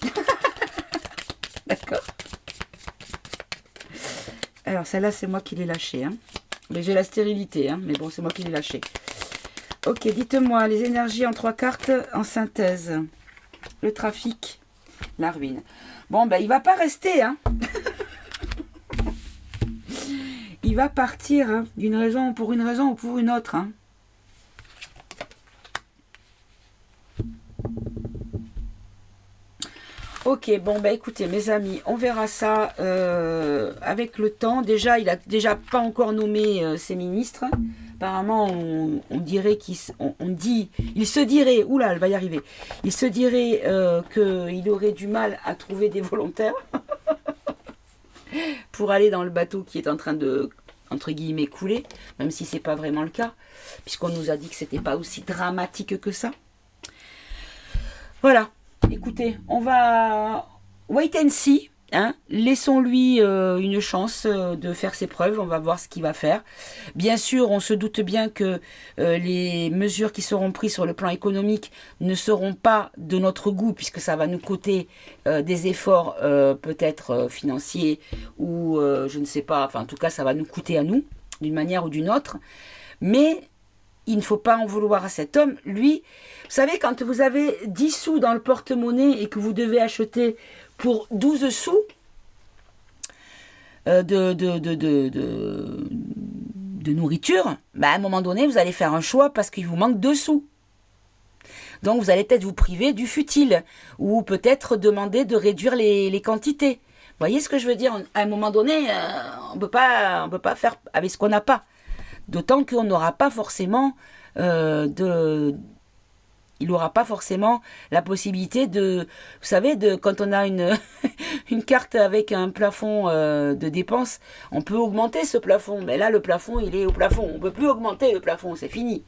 D'accord. Alors, celle-là, c'est moi qui l'ai lâchée. Hein. Mais j'ai la stérilité, hein. Mais bon, c'est moi qui l'ai lâchée. Ok, dites-moi, les énergies en 3 cartes en synthèse. Le trafic, la ruine. Bon, ben, il va pas rester, hein. Il va partir, hein, pour une raison ou pour une autre, hein. Ok, bon, bah écoutez, mes amis, on verra ça avec le temps. Déjà, il a déjà pas encore nommé ses ministres. Apparemment, on dirait il se dirait, oula, elle va y arriver. Il se dirait qu'il aurait du mal à trouver des volontaires pour aller dans le bateau qui est en train de, entre guillemets, couler, même si c'est pas vraiment le cas, puisqu'on nous a dit que c'était pas aussi dramatique que ça. Voilà. Écoutez, on va wait and see, hein. Laissons-lui une chance de faire ses preuves, on va voir ce qu'il va faire. Bien sûr, on se doute bien que les mesures qui seront prises sur le plan économique ne seront pas de notre goût, puisque ça va nous coûter des efforts peut-être financiers ou je ne sais pas, enfin en tout cas ça va nous coûter à nous, d'une manière ou d'une autre. Mais il ne faut pas en vouloir à cet homme. Lui, vous savez, quand vous avez 10 sous dans le porte-monnaie et que vous devez acheter pour 12 sous de nourriture, bah à un moment donné, vous allez faire un choix parce qu'il vous manque 2 sous. Donc, vous allez peut-être vous priver du futile ou peut-être demander de réduire les quantités. Vous voyez ce que je veux dire? À un moment donné, on peut pas faire avec ce qu'on n'a pas. D'autant qu'on n'aura pas forcément il n'aura pas forcément la possibilité de, vous savez, quand on a une carte avec un plafond de dépenses, on peut augmenter ce plafond. Mais là, le plafond, il est au plafond. On ne peut plus augmenter le plafond, c'est fini.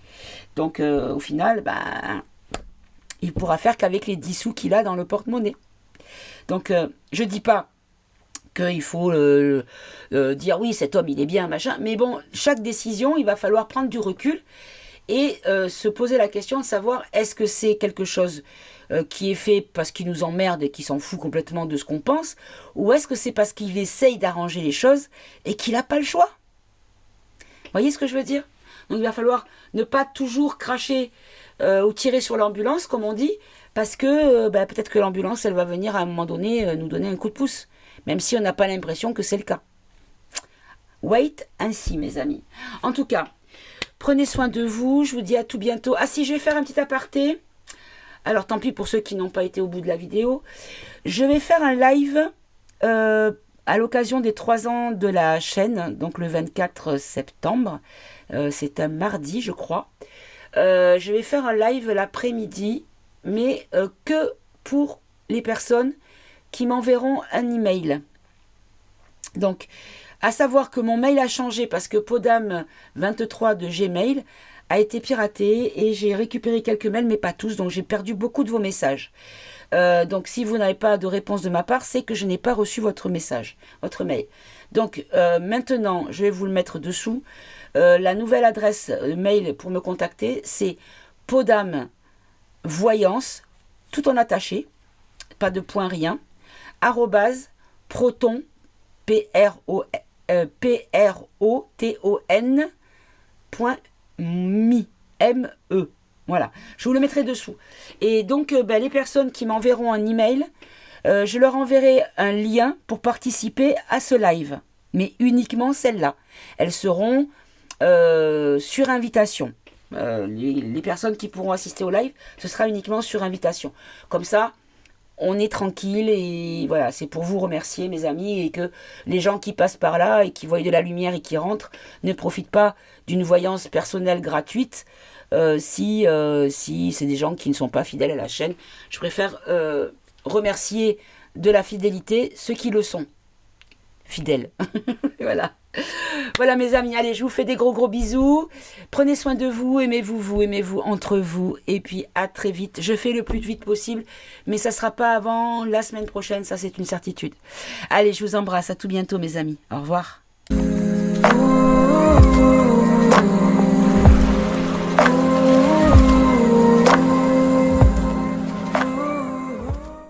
Donc, au final, il pourra faire qu'avec les 10 sous qu'il a dans le porte-monnaie. Donc, je ne dis pas qu'il faut dire oui, cet homme il est bien, machin, mais bon, chaque décision, il va falloir prendre du recul et se poser la question de savoir est-ce que c'est quelque chose qui est fait parce qu'il nous emmerde et qu'il s'en fout complètement de ce qu'on pense, ou est-ce que c'est parce qu'il essaye d'arranger les choses et qu'il n'a pas le choix? Vous voyez ce que je veux dire? Donc il va falloir ne pas toujours cracher ou tirer sur l'ambulance, comme on dit, parce que peut-être que l'ambulance, elle va venir à un moment donné nous donner un coup de pouce. Même si on n'a pas l'impression que c'est le cas. Wait ainsi, mes amis. En tout cas, prenez soin de vous. Je vous dis à tout bientôt. Ah si, je vais faire un petit aparté. Alors, tant pis pour ceux qui n'ont pas été au bout de la vidéo. Je vais faire un live à l'occasion des 3 ans de la chaîne. Donc, le 24 septembre. C'est un mardi, je crois. Je vais faire un live l'après-midi. Mais que pour les personnes qui m'enverront un email. Donc, à savoir que mon mail a changé parce que Podam23 de Gmail a été piraté et j'ai récupéré quelques mails, mais pas tous, donc j'ai perdu beaucoup de vos messages. Donc, si vous n'avez pas de réponse de ma part, c'est que je n'ai pas reçu votre message, votre mail. Donc, maintenant, je vais vous le mettre dessous. La nouvelle adresse mail pour me contacter, c'est podamvoyance, tout en attaché, pas de point, rien, @proton, proton.me. Voilà, je vous le mettrai dessous. Et donc, les personnes qui m'enverront un email, je leur enverrai un lien pour participer à ce live. Mais uniquement celles-là. Elles seront sur invitation. Les personnes qui pourront assister au live, ce sera uniquement sur invitation. Comme ça, on est tranquille et voilà, c'est pour vous remercier mes amis et que les gens qui passent par là et qui voient de la lumière et qui rentrent ne profitent pas d'une voyance personnelle gratuite si c'est des gens qui ne sont pas fidèles à la chaîne. Je préfère remercier de la fidélité ceux qui le sont fidèles. Voilà. Voilà mes amis, allez, je vous fais des gros bisous. Prenez soin de vous, aimez-vous entre vous. Et puis à très vite. Je fais le plus vite possible, mais ça ne sera pas avant la semaine prochaine, ça c'est une certitude. Allez, je vous embrasse, à tout bientôt mes amis. Au revoir.